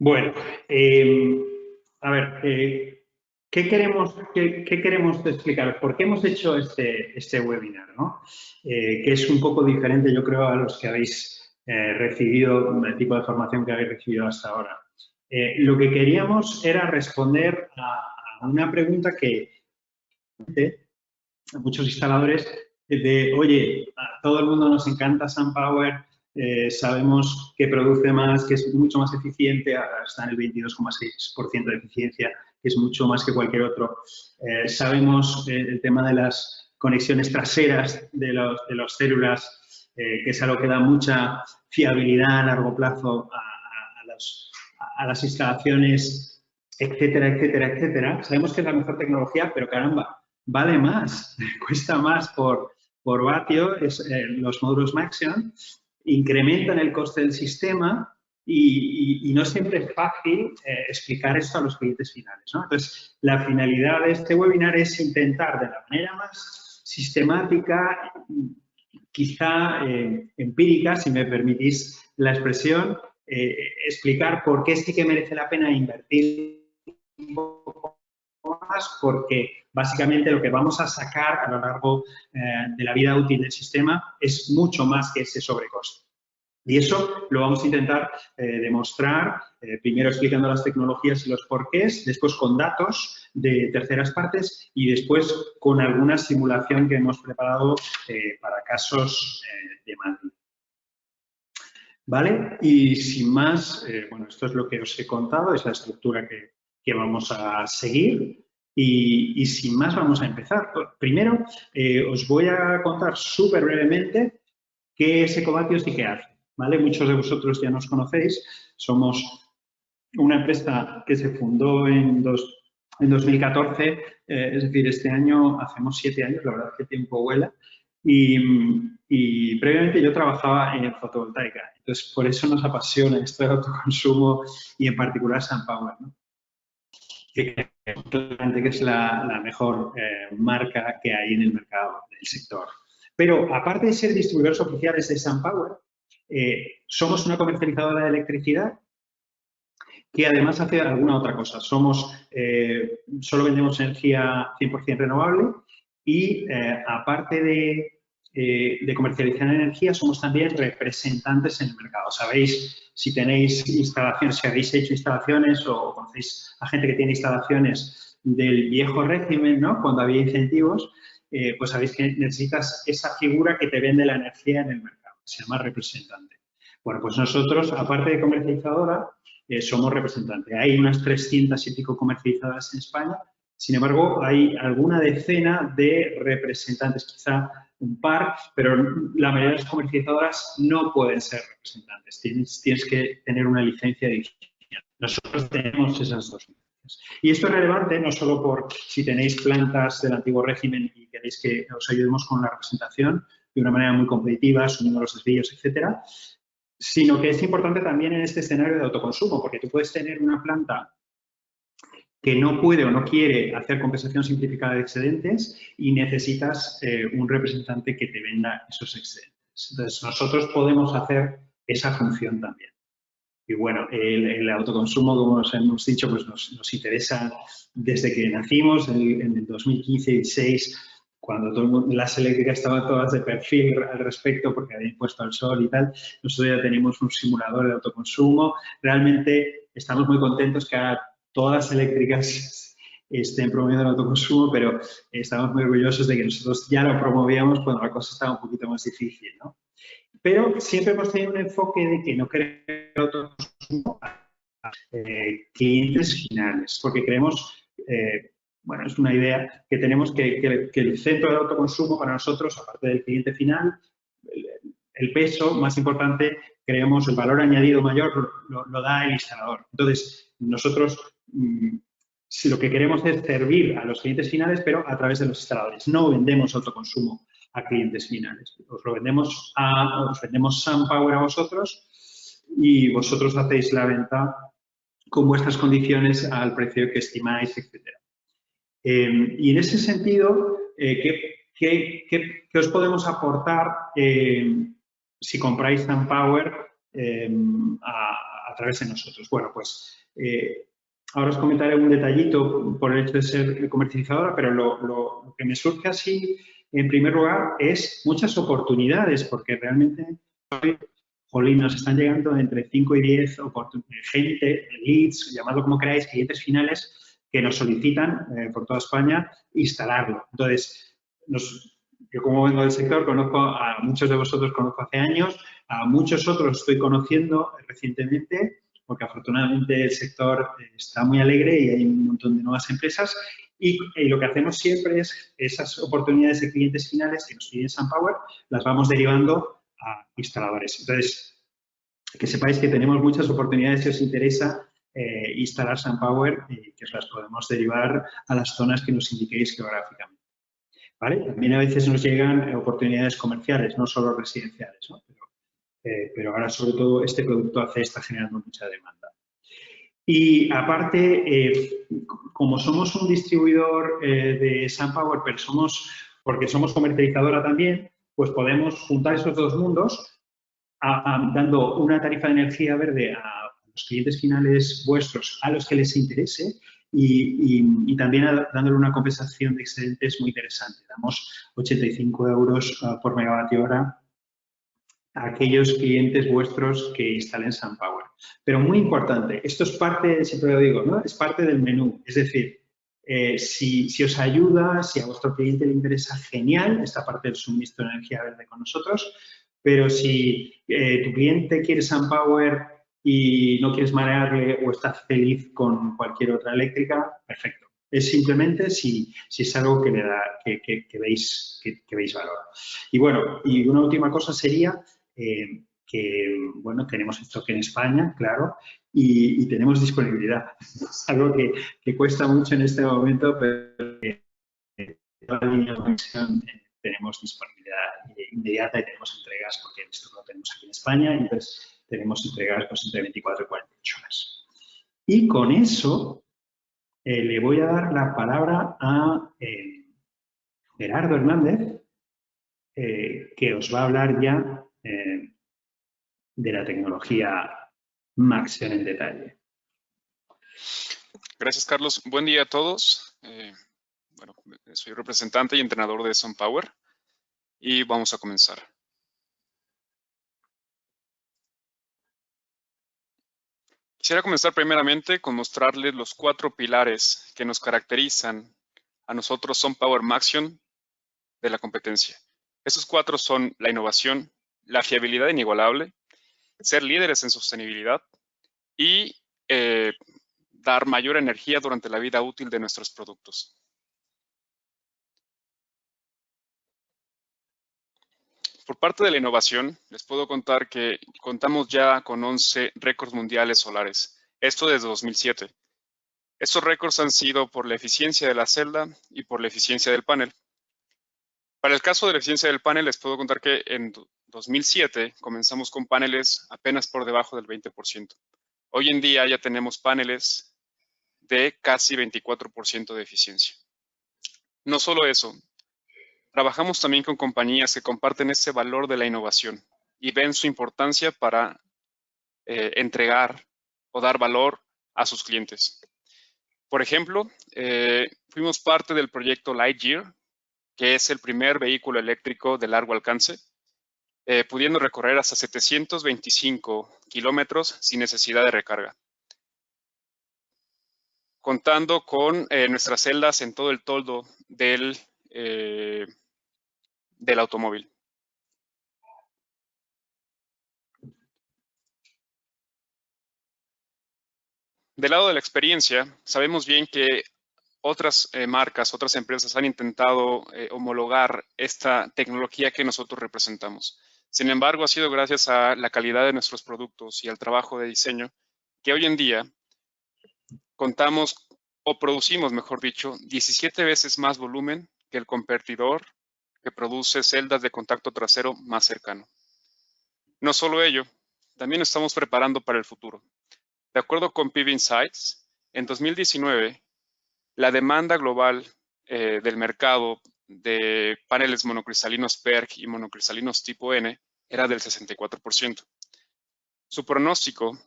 Bueno, a ver, ¿qué queremos explicar? ¿Por qué hemos hecho este webinar, ¿no? Que es un poco diferente, yo creo, a los que habéis recibido, el tipo de formación que habéis recibido hasta ahora. Lo que queríamos era responder a una pregunta que a muchos instaladores oye, a todo el mundo nos encanta SunPower, sabemos que produce más, que es mucho más eficiente, ahora está en el 22,6% de eficiencia, que es mucho más que cualquier otro. Sabemos el tema de las conexiones traseras de las células, que es algo que da mucha fiabilidad a largo plazo a las instalaciones, etcétera, etcétera, etcétera. Sabemos que es la mejor tecnología, pero caramba, vale más, cuesta más por vatio, los módulos Maxion, incrementan el coste del sistema y no siempre es fácil explicar esto a los clientes finales, ¿no? Entonces, la finalidad de este webinar es intentar de la manera más sistemática, quizá empírica, si me permitís la expresión, explicar por qué sí que merece la pena invertir un poco más, porque básicamente lo que vamos a sacar a lo largo de la vida útil del sistema es mucho más que ese sobrecoste. Y eso lo vamos a intentar demostrar, primero explicando las tecnologías y los porqués, después con datos de terceras partes y después con alguna simulación que hemos preparado para casos de Madrid. ¿Vale? Y sin más, bueno, esto es lo que os he contado, es la estructura que vamos a seguir. Y sin más vamos a empezar. Primero, os voy a contar súper brevemente qué es Ecovatios y qué hace. ¿Vale? Muchos de vosotros ya nos conocéis. Somos una empresa que se fundó en 2014, es decir, este año hacemos 7 años, la verdad es que el tiempo vuela. Y previamente yo trabajaba en fotovoltaica, entonces por eso nos apasiona esto del autoconsumo y en particular SunPower, ¿no? Que es la mejor marca que hay en el mercado del sector. Pero aparte de ser distribuidores oficiales de SunPower, somos una comercializadora de electricidad que además hace alguna otra cosa. Solo vendemos energía 100% renovable y aparte de comercializar energía, somos también representantes en el mercado. Sabéis, si tenéis instalaciones, si habéis hecho instalaciones o conocéis a gente que tiene instalaciones del viejo régimen, ¿no? Cuando había incentivos, pues sabéis que necesitas esa figura que te vende la energía en el mercado, se llama representante. Bueno, pues nosotros, aparte de comercializadora, somos representantes. Hay unas 300 y pico comercializadoras en España, sin embargo, hay alguna decena de representantes, quizá un par, pero la mayoría de las comercializadoras no pueden ser representantes. Tienes que tener una licencia de higiene. Nosotros tenemos esas dos licencias. Y esto es relevante no solo por si tenéis plantas del antiguo régimen y queréis que os ayudemos con la representación de una manera muy competitiva, asumiendo los desvíos, etcétera, sino que es importante también en este escenario de autoconsumo, porque tú puedes tener una planta que no puede o no quiere hacer compensación simplificada de excedentes y necesitas un representante que te venda esos excedentes. Entonces, nosotros podemos hacer esa función también. Y bueno, el autoconsumo, como os hemos dicho, pues nos interesa desde que nacimos, en el 2015-16, cuando todo el mundo, las eléctricas estaban todas de perfil al respecto porque habían puesto al sol y tal. Nosotros ya tenemos un simulador de autoconsumo. Realmente estamos muy contentos que ahora todas las eléctricas estén promoviendo el autoconsumo, pero estamos muy orgullosos de que nosotros ya lo promovíamos cuando la cosa estaba un poquito más difícil, ¿no? Pero siempre hemos tenido un enfoque de que no queremos autoconsumo a clientes finales, porque creemos, bueno, es una idea que tenemos que el centro del autoconsumo para nosotros, aparte del cliente final, el peso más importante, creemos, el valor añadido mayor lo da el instalador. Entonces, nosotros si lo que queremos es servir a los clientes finales, pero a través de los instaladores. No vendemos autoconsumo a clientes finales. Os vendemos SunPower a vosotros y vosotros hacéis la venta con vuestras condiciones al precio que estimáis, etc. Y en ese sentido, ¿qué os podemos aportar si compráis SunPower a a través de nosotros. Bueno, pues ahora os comentaré un detallito por el hecho de ser comercializadora, pero lo que me surge así, en primer lugar, es muchas oportunidades, porque realmente jolín, nos están llegando entre 5 y 10 gente, leads, llamadlo como queráis, clientes finales que nos solicitan por toda España instalarlo. Entonces, yo como vengo del sector, conozco a muchos de vosotros, conozco hace años, a muchos otros estoy conociendo recientemente, porque afortunadamente el sector está muy alegre y hay un montón de nuevas empresas. Y lo que hacemos siempre es esas oportunidades de clientes finales que nos piden SunPower, las vamos derivando a instaladores. Entonces, que sepáis que tenemos muchas oportunidades si os interesa instalar SunPower y que os las podemos derivar a las zonas que nos indiquéis geográficamente. ¿Vale? También a veces nos llegan oportunidades comerciales, no solo residenciales, ¿no? Pero ahora, sobre todo, este producto AC está generando mucha demanda. Y aparte, como somos un distribuidor de SunPower, pero porque somos comercializadora también, pues podemos juntar esos dos mundos dando una tarifa de energía verde a los clientes finales vuestros a los que les interese y también dándole una compensación de excedentes muy interesante. Damos 85 euros por megavatio hora a aquellos clientes vuestros que instalen SunPower. Pero muy importante, esto es parte, siempre lo digo, ¿no? Es parte del menú. Es decir, si os ayuda, si a vuestro cliente le interesa, genial, esta parte del suministro de energía verde con nosotros. Pero si tu cliente quiere SunPower y no quieres marearle o está feliz con cualquier otra eléctrica, perfecto. Es simplemente si es algo que le da, que veis valor. Y bueno, y una última cosa sería que, bueno, tenemos stock en España, claro, y tenemos disponibilidad. Es algo que cuesta mucho en este momento, pero toda la línea de conexión tenemos disponibilidad inmediata y tenemos entregas, porque esto lo tenemos aquí en España, y entonces tenemos entregas pues, entre 24 y 48 horas. Y con eso le voy a dar la palabra a Gerardo Hernández, que os va a hablar ya de la tecnología Maxion en detalle. Gracias, Carlos. Buen día a todos. Bueno, soy representante y entrenador de SunPower y vamos a comenzar. Quisiera comenzar primeramente con mostrarles los 4 pilares que nos caracterizan a nosotros SunPower Maxion de la competencia. Estos 4 son la innovación, la fiabilidad inigualable, ser líderes en sostenibilidad y dar mayor energía durante la vida útil de nuestros productos. Por parte de la innovación, les puedo contar que contamos ya con 11 récords mundiales solares, esto desde 2007. Estos récords han sido por la eficiencia de la celda y por la eficiencia del panel. Para el caso de la eficiencia del panel, les puedo contar que en 2007 comenzamos con paneles apenas por debajo del 20%. Hoy en día ya tenemos paneles de casi 24% de eficiencia. No solo eso, trabajamos también con compañías que comparten ese valor de la innovación y ven su importancia para entregar o dar valor a sus clientes. Por ejemplo, fuimos parte del proyecto Lightyear, que es el primer vehículo eléctrico de largo alcance, pudiendo recorrer hasta 725 kilómetros sin necesidad de recarga. Contando con nuestras celdas en todo el toldo del automóvil. Del lado de la experiencia, sabemos bien que otras marcas, otras empresas han intentado homologar esta tecnología que nosotros representamos. Sin embargo, ha sido gracias a la calidad de nuestros productos y al trabajo de diseño que hoy en día contamos o producimos, mejor dicho, 17 veces más volumen que el competidor que produce celdas de contacto trasero más cercano. No solo ello, también estamos preparando para el futuro. De acuerdo con PV Insights, en 2019, la demanda global del mercado de paneles monocristalinos PERC y monocristalinos tipo N era del 64%. Su pronóstico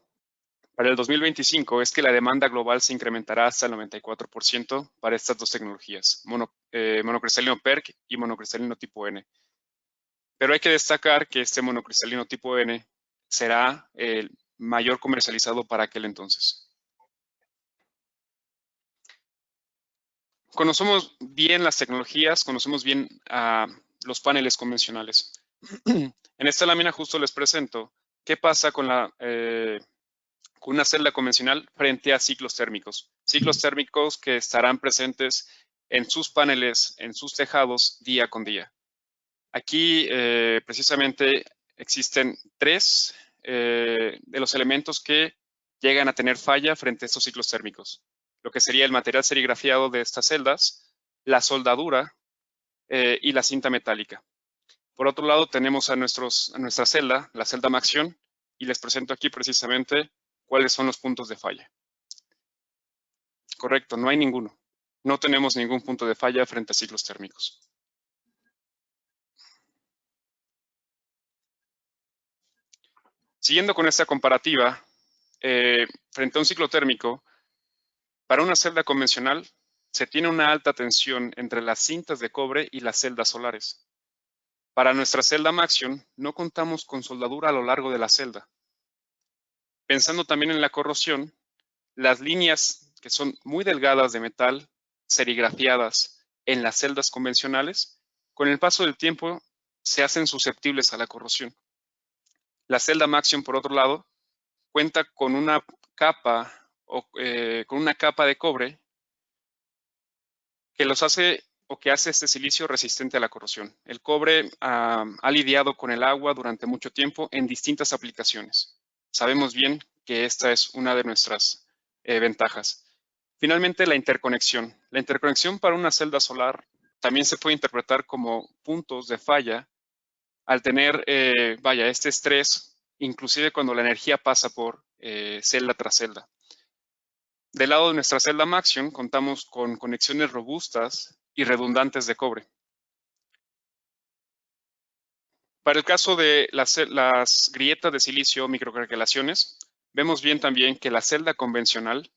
para el 2025 es que la demanda global se incrementará hasta el 94% para estas dos tecnologías, monocristalino PERC y monocristalino tipo N. Pero hay que destacar que este monocristalino tipo N será el mayor comercializado para aquel entonces. Conocemos bien las tecnologías, conocemos bien los paneles convencionales. En esta lámina justo les presento qué pasa con una celda convencional frente a ciclos térmicos. Ciclos térmicos que estarán presentes en sus paneles, en sus tejados, día con día. Aquí, precisamente, existen tres de los elementos que llegan a tener falla frente a estos ciclos térmicos. Lo que sería el material serigrafiado de estas celdas, la soldadura y la cinta metálica. Por otro lado, tenemos a nuestra celda, la celda Maxion, y les presento aquí precisamente cuáles son los puntos de falla. Correcto, no hay ninguno. No tenemos ningún punto de falla frente a ciclos térmicos. Siguiendo con esta comparativa, frente a un ciclo térmico, para una celda convencional se tiene una alta tensión entre las cintas de cobre y las celdas solares. Para nuestra celda Maxion no contamos con soldadura a lo largo de la celda. Pensando también en la corrosión, las líneas que son muy delgadas de metal, serigrafiadas en las celdas convencionales, con el paso del tiempo se hacen susceptibles a la corrosión. La celda Maxion, por otro lado, cuenta con una capa de cobre que hace este silicio resistente a la corrosión. El cobre ha lidiado con el agua durante mucho tiempo en distintas aplicaciones. Sabemos bien que esta es una de nuestras ventajas. Finalmente, la interconexión. La interconexión para una celda solar también se puede interpretar como puntos de falla al tener, este estrés, inclusive cuando la energía pasa por celda tras celda. Del lado de nuestra celda Maxion contamos con conexiones robustas y redundantes de cobre. Para el caso de las grietas de silicio o microcraquelaciones, vemos bien también que la celda convencional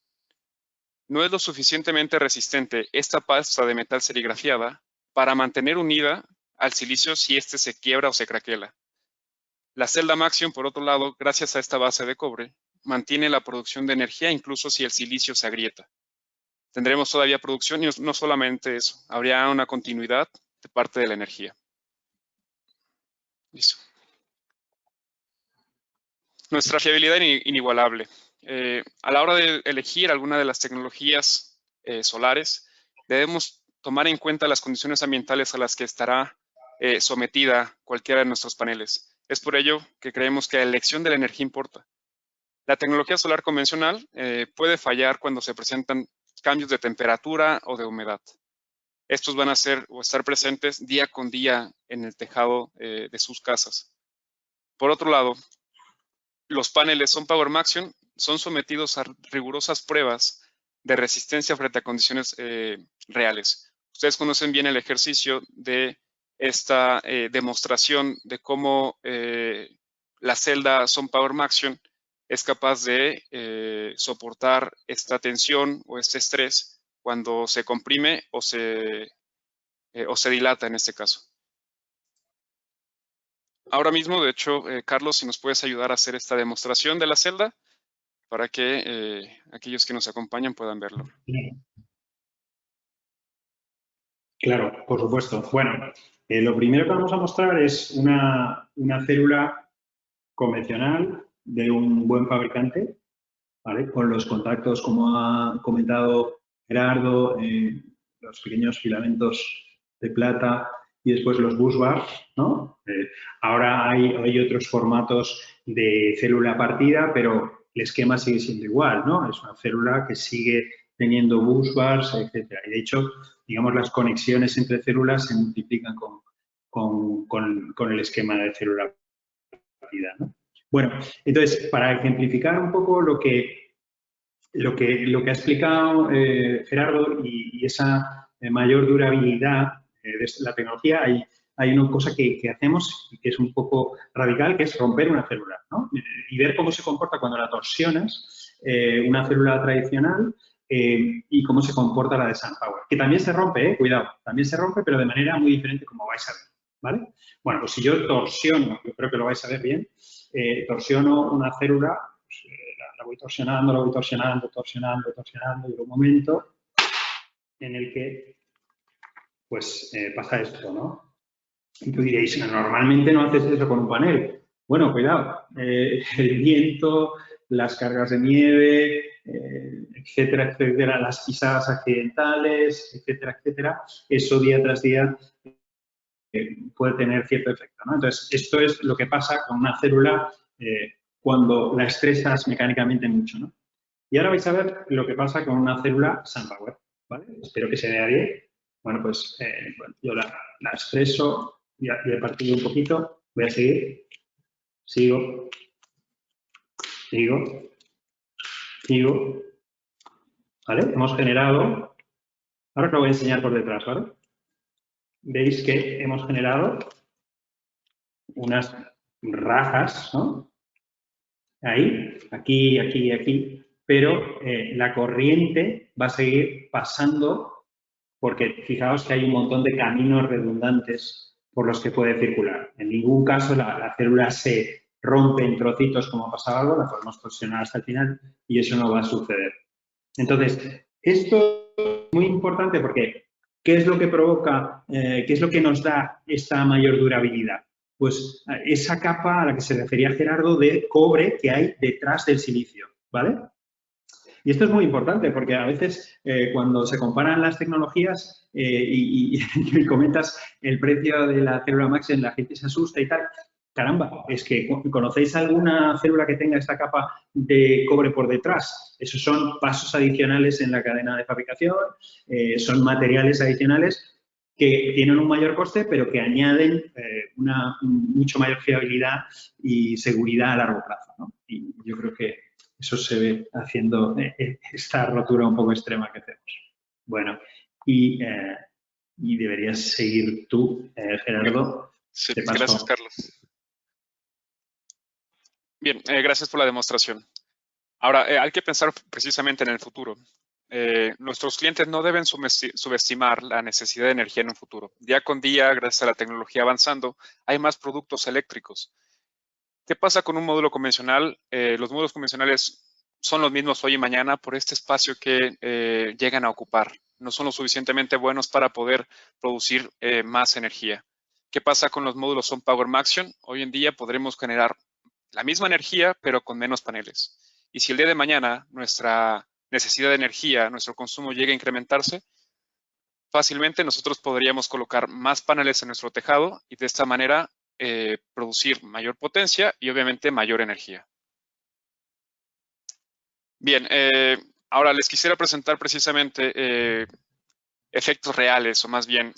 no es lo suficientemente resistente esta pasta de metal serigrafiada para mantener unida al silicio si éste se quiebra o se craquela. La celda Maxion, por otro lado, gracias a esta base de cobre, mantiene la producción de energía incluso si el silicio se agrieta. Tendremos todavía producción y no solamente eso, habría una continuidad de parte de la energía. Listo. Nuestra fiabilidad inigualable. A la hora de elegir alguna de las tecnologías solares, debemos tomar en cuenta las condiciones ambientales a las que estará sometida cualquiera de nuestros paneles. Es por ello que creemos que la elección de la energía importa. La tecnología solar convencional puede fallar cuando se presentan cambios de temperatura o de humedad. Estos van a ser o estar presentes día con día en el tejado de sus casas. Por otro lado, los paneles Power Maxion son sometidos a rigurosas pruebas de resistencia frente a condiciones reales. Ustedes conocen bien el ejercicio de esta demostración de cómo la celda Power Maxion es capaz de soportar esta tensión o este estrés cuando se comprime o se dilata en este caso. Ahora mismo, de hecho, Carlos, si nos puedes ayudar a hacer esta demostración de la celda para que aquellos que nos acompañan puedan verlo. Claro, por supuesto. Bueno, lo primero que vamos a mostrar es una célula convencional de un buen fabricante, ¿vale? Con los contactos, como ha comentado Gerardo, los pequeños filamentos de plata y después los bus bars, ¿no? Ahora hay otros formatos de célula partida, pero el esquema sigue siendo igual, ¿no? Es una célula que sigue teniendo bus bars, etcétera. Y de hecho, digamos, las conexiones entre células se multiplican con el esquema de célula partida, ¿no? Bueno, entonces, para ejemplificar un poco lo que ha explicado Gerardo y esa mayor durabilidad de la tecnología, hay una cosa que hacemos y que es un poco radical, que es romper una célula, ¿no? Y ver cómo se comporta cuando la torsionas una célula tradicional y cómo se comporta la de SunPower. Que también se rompe, cuidado, también se rompe, pero de manera muy diferente, como vais a ver, ¿vale? Bueno, pues si yo torsiono, yo creo que lo vais a ver bien, torsiono una célula, pues, la voy torsionando, torsionando, y llega un momento en el que, pues, pasa esto, ¿no? Y tú diréis, normalmente no haces eso con un panel. Bueno, cuidado, el viento, las cargas de nieve, etcétera, etcétera, las pisadas accidentales, etcétera, etcétera, eso día tras día puede tener cierto efecto, ¿no? Entonces, esto es lo que pasa con una célula cuando la estresas mecánicamente mucho, ¿no? Y ahora vais a ver lo que pasa con una célula SunPower, ¿vale? Espero que se vea bien. Bueno, pues bueno, yo la estreso, ya he partido un poquito, voy a seguir, sigo, ¿vale? Hemos generado, ahora os lo voy a enseñar por detrás, ¿vale? Veis que hemos generado unas rajas, ¿no? Ahí, aquí, pero la corriente va a seguir pasando porque fijaos que hay un montón de caminos redundantes por los que puede circular. En ningún caso la célula se rompe en trocitos como ha pasado algo, la podemos torsionar hasta el final y eso no va a suceder. Entonces, esto es muy importante porque ¿qué es lo que provoca, qué es lo que nos da esta mayor durabilidad? Pues esa capa a la que se refería Gerardo de cobre que hay detrás del silicio, ¿vale? Y esto es muy importante porque a veces cuando se comparan las tecnologías y comentas el precio de la célula Maxen, la gente se asusta y tal. Caramba, es que ¿conocéis alguna célula que tenga esta capa de cobre por detrás? Esos son pasos adicionales en la cadena de fabricación, son materiales adicionales que tienen un mayor coste, pero que añaden una mucho mayor fiabilidad y seguridad a largo plazo, ¿no? Y yo creo que eso se ve haciendo esta rotura un poco extrema que hacemos. Bueno, y deberías seguir tú, Gerardo. Sí, Te paso. gracias, Carlos. Bien, gracias por la demostración. Ahora, hay que pensar precisamente en el futuro. Nuestros clientes no deben subestimar la necesidad de energía en un futuro. Día con día, gracias a la tecnología avanzando, hay más productos eléctricos. ¿Qué pasa con un módulo convencional? Los módulos convencionales son los mismos hoy y mañana por este espacio que llegan a ocupar. No son lo suficientemente buenos para poder producir más energía. ¿Qué pasa con los módulos SunPower Maxion? Hoy en día podremos generar la misma energía, pero con menos paneles. Y si el día de mañana nuestra necesidad de energía, nuestro consumo llega a incrementarse, fácilmente nosotros podríamos colocar más paneles en nuestro tejado y de esta manera producir mayor potencia y obviamente mayor energía. Bien, ahora les quisiera presentar precisamente efectos reales o más bien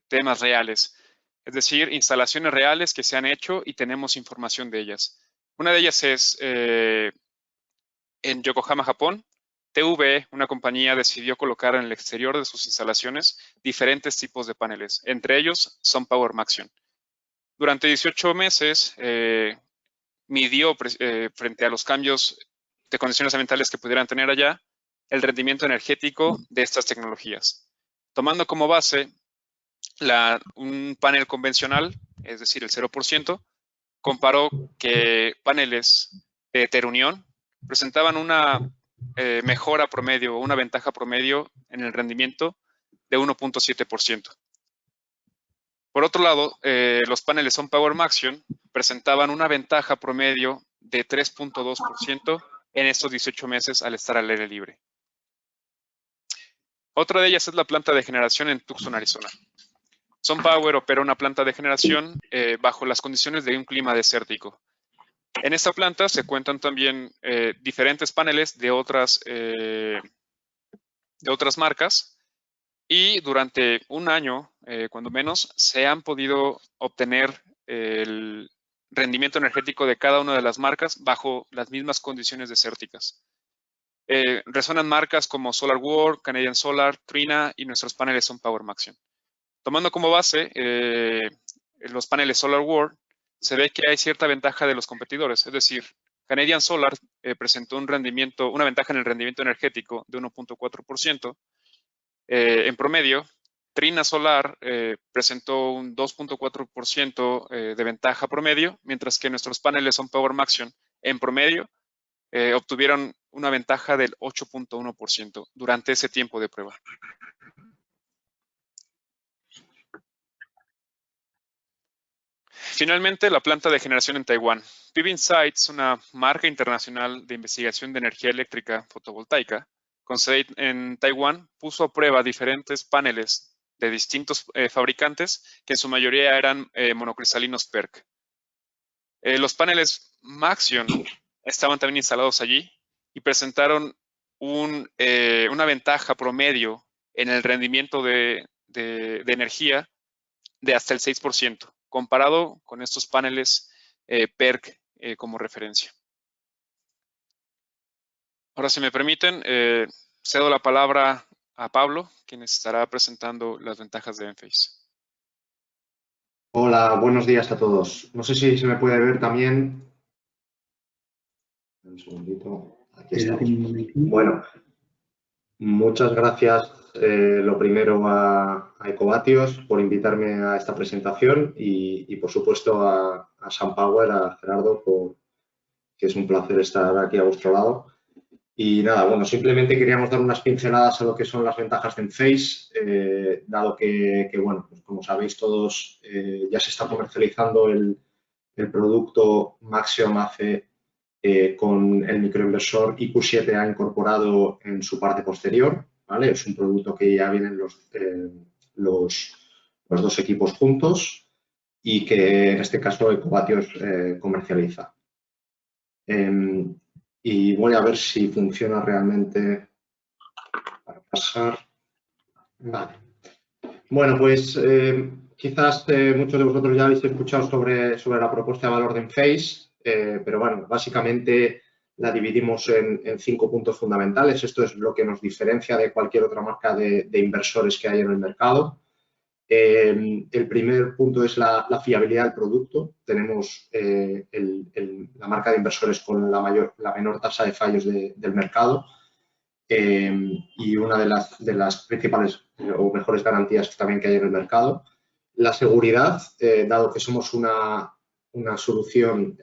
temas reales, es decir, instalaciones reales que se han hecho y tenemos información de ellas. Una de ellas es en Yokohama, Japón. TVE, una compañía, decidió colocar en el exterior de sus instalaciones diferentes tipos de paneles, entre ellos SunPower Maxion. Durante 18 meses midió frente a los cambios de condiciones ambientales que pudieran tener allá el rendimiento energético de estas tecnologías. Tomando como base un panel convencional, es decir, el 0%, comparó que paneles de heterunión presentaban una mejora promedio, una ventaja promedio en el rendimiento de 1.7%. Por otro lado, los paneles SunPower Maxion presentaban una ventaja promedio de 3.2% en estos 18 meses al estar al aire libre. Otra de ellas es la planta de generación en Tucson, Arizona. SunPower opera una planta de generación bajo las condiciones de un clima desértico. En esta planta se cuentan también diferentes paneles de otras marcas y durante un año, cuando menos, se han podido obtener el rendimiento energético de cada una de las marcas bajo las mismas condiciones desérticas. Resuenan marcas como SolarWorld, Canadian Solar, Trina y nuestros paneles SunPower Maxion. Tomando como base los paneles SolarWorld, se ve que hay cierta ventaja de los competidores, es decir, Canadian Solar presentó una ventaja en el rendimiento energético de 1.4%. En promedio, Trina Solar presentó un 2.4% de ventaja promedio, mientras que nuestros paneles SunPower Maxion, en promedio, obtuvieron una ventaja del 8.1% durante ese tiempo de prueba. Finalmente, la planta de generación en Taiwán. PV Insight es una marca internacional de investigación de energía eléctrica fotovoltaica con sede en Taiwán. Puso a prueba diferentes paneles de distintos fabricantes que en su mayoría eran monocristalinos PERC. Los paneles Maxion estaban también instalados allí y presentaron una ventaja promedio en el rendimiento de energía de hasta el 6%, comparado con estos paneles PERC como referencia. Ahora, si me permiten, cedo la palabra a Pablo, quien estará presentando las ventajas de Enphase. Hola, buenos días a todos. No sé si se me puede ver también. Un segundito. Aquí estamos. Bueno, muchas gracias, lo primero a Ecovatios por invitarme a esta presentación y por supuesto a SunPower, a Gerardo, que es un placer estar aquí a vuestro lado. Y nada, bueno, simplemente queríamos dar unas pinceladas a lo que son las ventajas de Enphase, dado que bueno, pues como sabéis todos, ya se está comercializando el producto Maxion AC con el microinversor IQ7A incorporado en su parte posterior, ¿vale? Es un producto que ya vienen los dos equipos juntos y que en este caso Ecovatios comercializa. Y voy a ver si funciona realmente para pasar. Vale. Bueno, pues quizás muchos de vosotros ya habéis escuchado sobre la propuesta de valor de Enphase, pero bueno, básicamente la dividimos en 5 puntos fundamentales. Esto es lo que nos diferencia de cualquier otra marca de inversores que hay en el mercado. El primer punto es la fiabilidad del producto. Tenemos la marca de inversores con la menor tasa de fallos del mercado y una de las principales o mejores garantías también que hay en el mercado. La seguridad, dado que somos una solución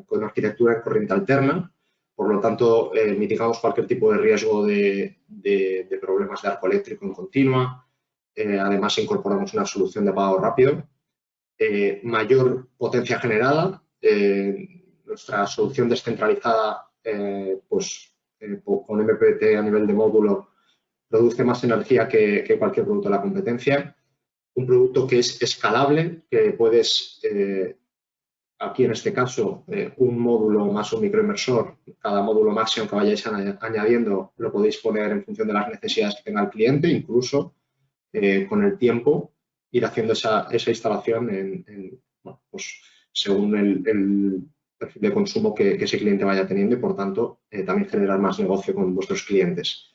con arquitectura en corriente alterna, por lo tanto mitigamos cualquier tipo de riesgo de problemas de arco eléctrico en continua. Además, incorporamos una solución de apagado rápido, mayor potencia generada. Nuestra solución descentralizada, con MPPT a nivel de módulo, produce más energía que cualquier producto de la competencia. Un producto que es escalable, que puedes, aquí en este caso, un módulo más un microinversor, cada módulo máximo que vayáis añadiendo lo podéis poner en función de las necesidades que tenga el cliente, incluso con el tiempo ir haciendo esa instalación bueno, pues, según el perfil de consumo que ese cliente vaya teniendo y, por tanto, también generar más negocio con vuestros clientes.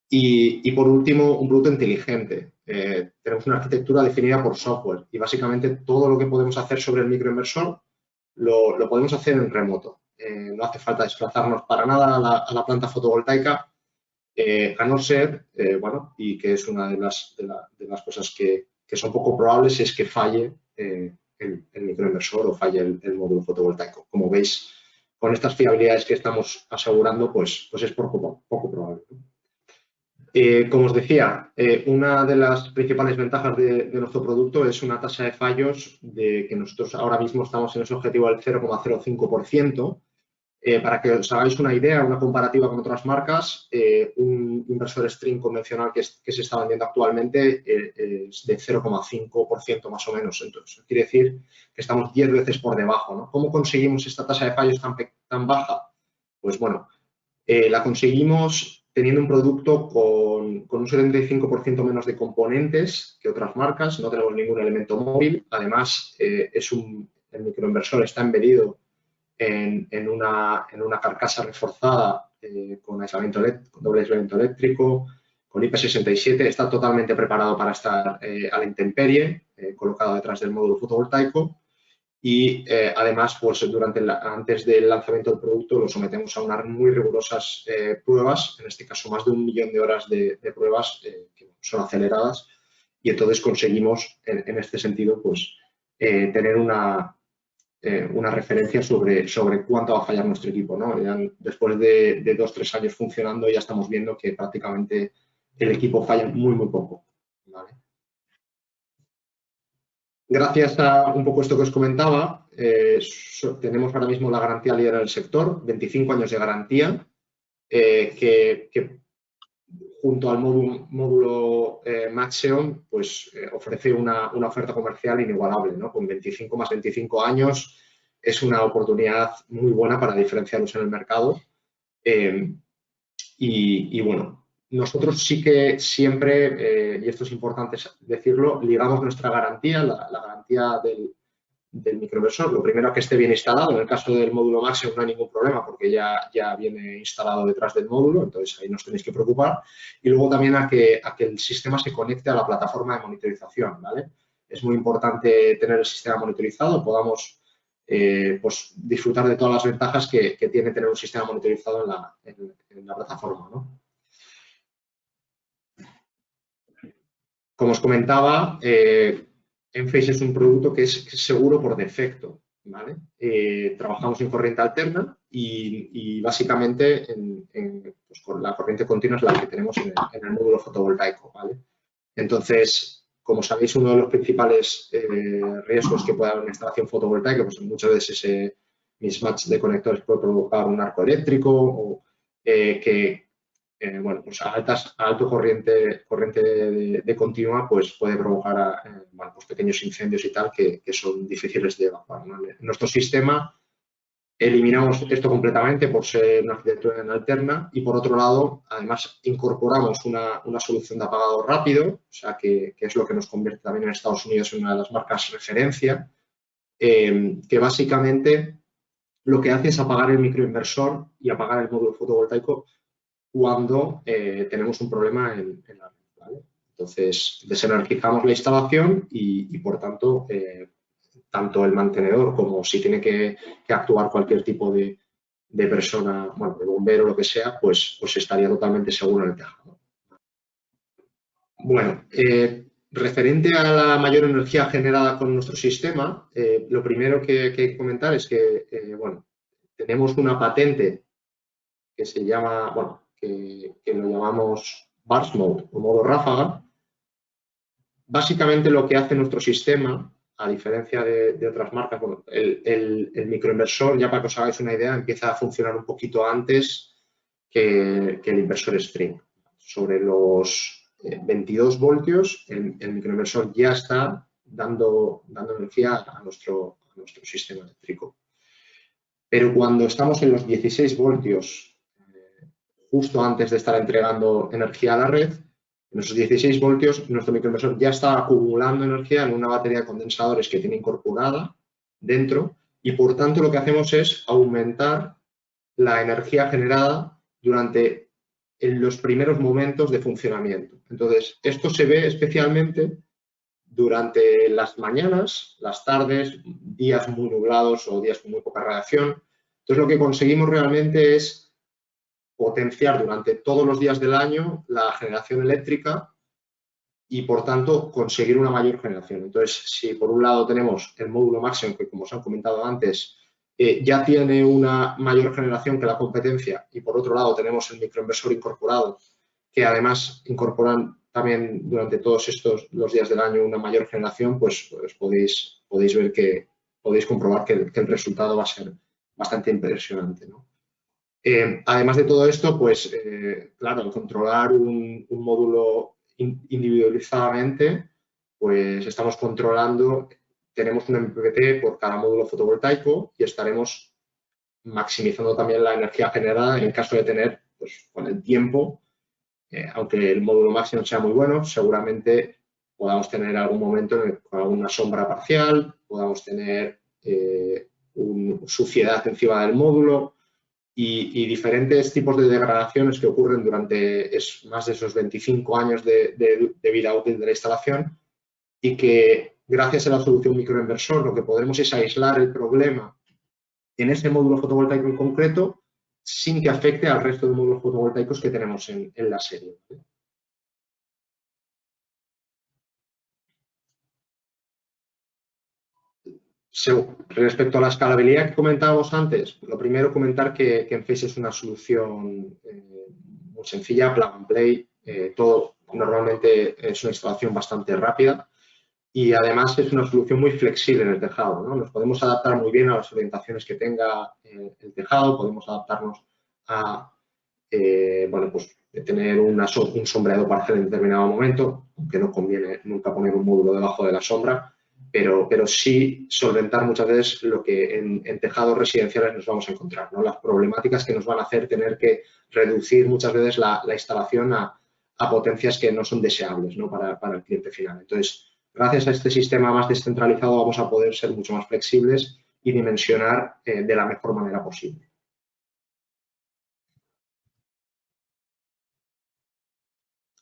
Y por último, un producto inteligente. Tenemos una arquitectura definida por software y básicamente todo lo que podemos hacer sobre el microinversor lo podemos hacer en remoto. No hace falta desplazarnos para nada a la planta fotovoltaica. A no ser, bueno, y que es una de las cosas que son poco probables, es que falle el microinversor o falle el módulo fotovoltaico. Como veis, con estas fiabilidades que estamos asegurando, pues es poco probable. Como os decía, una de las principales ventajas de nuestro producto es una tasa de fallos que nosotros ahora mismo estamos en ese objetivo del 0,05%. Para que os hagáis una idea, una comparativa con otras marcas, un inversor string convencional que se está vendiendo actualmente es de 0,5% más o menos. Entonces, quiere decir que estamos 10 veces por debajo, ¿no? ¿Cómo conseguimos esta tasa de fallos tan baja? Pues bueno, la conseguimos teniendo un producto con un 75% menos de componentes que otras marcas. No tenemos ningún elemento móvil. Además, el microinversor está embedido en una carcasa reforzada con aislamiento con doble aislamiento eléctrico, con IP67, está totalmente preparado para estar a la intemperie, colocado detrás del módulo fotovoltaico y además, pues antes del lanzamiento del producto lo sometemos a unas muy rigurosas pruebas, en este caso más de 1 millón de horas de pruebas que son aceleradas, y entonces conseguimos en este sentido pues tener una referencia sobre cuánto va a fallar nuestro equipo, ¿no? Ya después de 2-3 años funcionando ya estamos viendo que prácticamente el equipo falla muy poco, ¿vale? Gracias a un poco esto que os comentaba, tenemos ahora mismo la garantía líder en el sector, 25 años de garantía, que junto al módulo Maxeon pues, ofrece una oferta comercial inigualable, ¿no? Con 25 más 25 años es una oportunidad muy buena para diferenciarnos en el mercado. Y bueno, nosotros sí que siempre, y esto es importante decirlo, ligamos nuestra garantía, la garantía del microinversor. Lo primero, que esté bien instalado. En el caso del módulo Maxeon no hay ningún problema porque ya viene instalado detrás del módulo, entonces ahí no os tenéis que preocupar. Y luego también a que el sistema se conecte a la plataforma de monitorización, ¿vale? Es muy importante tener el sistema monitorizado, podamos pues, disfrutar de todas las ventajas que tiene tener un sistema monitorizado en la plataforma, ¿no? Como os comentaba, Enphase es un producto que es seguro por defecto, ¿vale? Trabajamos en corriente alterna y básicamente pues con la corriente continua es la que tenemos en el módulo fotovoltaico, ¿vale? Entonces, como sabéis, uno de los principales riesgos que puede haber en una instalación fotovoltaica, pues muchas veces ese mismatch de conectores puede provocar un arco eléctrico o bueno, pues a alto corriente de continua, pues puede provocar bueno, pues pequeños incendios y tal que son difíciles de evacuar, ¿no? En nuestro sistema eliminamos esto completamente por ser una arquitectura alterna y, por otro lado, además incorporamos una solución de apagado rápido, o sea, que es lo que nos convierte también en Estados Unidos en una de las marcas referencia, que básicamente lo que hace es apagar el microinversor y apagar el módulo fotovoltaico cuando tenemos un problema en la red, ¿vale? Entonces, desenergizamos la instalación y por tanto, tanto el mantenedor como si tiene que actuar cualquier tipo de persona, bueno, de bombero o lo que sea, pues estaría totalmente seguro en el tejado. Bueno, referente a la mayor energía generada con nuestro sistema, lo primero que hay que comentar es que, bueno, tenemos una patente que se llama, bueno, que lo llamamos Burst Mode o modo ráfaga. Básicamente lo que hace nuestro sistema, a diferencia de otras marcas, bueno, el microinversor, ya para que os hagáis una idea, empieza a funcionar un poquito antes que el inversor string. Sobre los 22 voltios, el microinversor ya está dando energía a nuestro sistema eléctrico. Pero cuando estamos en los 16 voltios, justo antes de estar entregando energía a la red, en esos 16 voltios nuestro microinversor ya está acumulando energía en una batería de condensadores que tiene incorporada dentro y, por tanto, lo que hacemos es aumentar la energía generada durante los primeros momentos de funcionamiento. Entonces, esto se ve especialmente durante las mañanas, las tardes, días muy nublados o días con muy poca radiación. Entonces, lo que conseguimos realmente es potenciar durante todos los días del año la generación eléctrica y, por tanto, conseguir una mayor generación. Entonces, si por un lado tenemos el módulo Maxeon, que como os han comentado antes, ya tiene una mayor generación que la competencia, y por otro lado tenemos el microinversor incorporado, que además incorporan también durante todos los días del año una mayor generación, pues podéis ver que podéis comprobar que el resultado va a ser bastante impresionante, ¿no? Además de todo esto, pues claro, al controlar un módulo individualizadamente, pues estamos controlando, tenemos un MPPT por cada módulo fotovoltaico y estaremos maximizando también la energía generada en el caso de tener, pues con el tiempo, aunque el módulo máximo sea muy bueno, seguramente podamos tener algún momento con alguna sombra parcial, podamos tener suciedad encima del módulo y diferentes tipos de degradaciones que ocurren durante más de esos 25 años de vida útil de la instalación y que gracias a la solución microinversor, lo que podremos es aislar el problema en ese módulo fotovoltaico en concreto sin que afecte al resto de módulos fotovoltaicos que tenemos en la serie. Respecto a la escalabilidad que comentábamos antes, lo primero comentar que Enphase es una solución muy sencilla, plug and play, todo normalmente es una instalación bastante rápida y además es una solución muy flexible en el tejado, ¿no? Nos podemos adaptar muy bien a las orientaciones que tenga el tejado, podemos adaptarnos a bueno, pues, tener un sombreado parcial en determinado momento, aunque no conviene nunca poner un módulo debajo de la sombra, pero sí solventar muchas veces lo que en tejados residenciales nos vamos a encontrar, ¿no? Las problemáticas que nos van a hacer tener que reducir muchas veces la instalación a potencias que no son deseables, ¿no? para el cliente final. Entonces, gracias a este sistema más descentralizado vamos a poder ser mucho más flexibles y dimensionar de la mejor manera posible.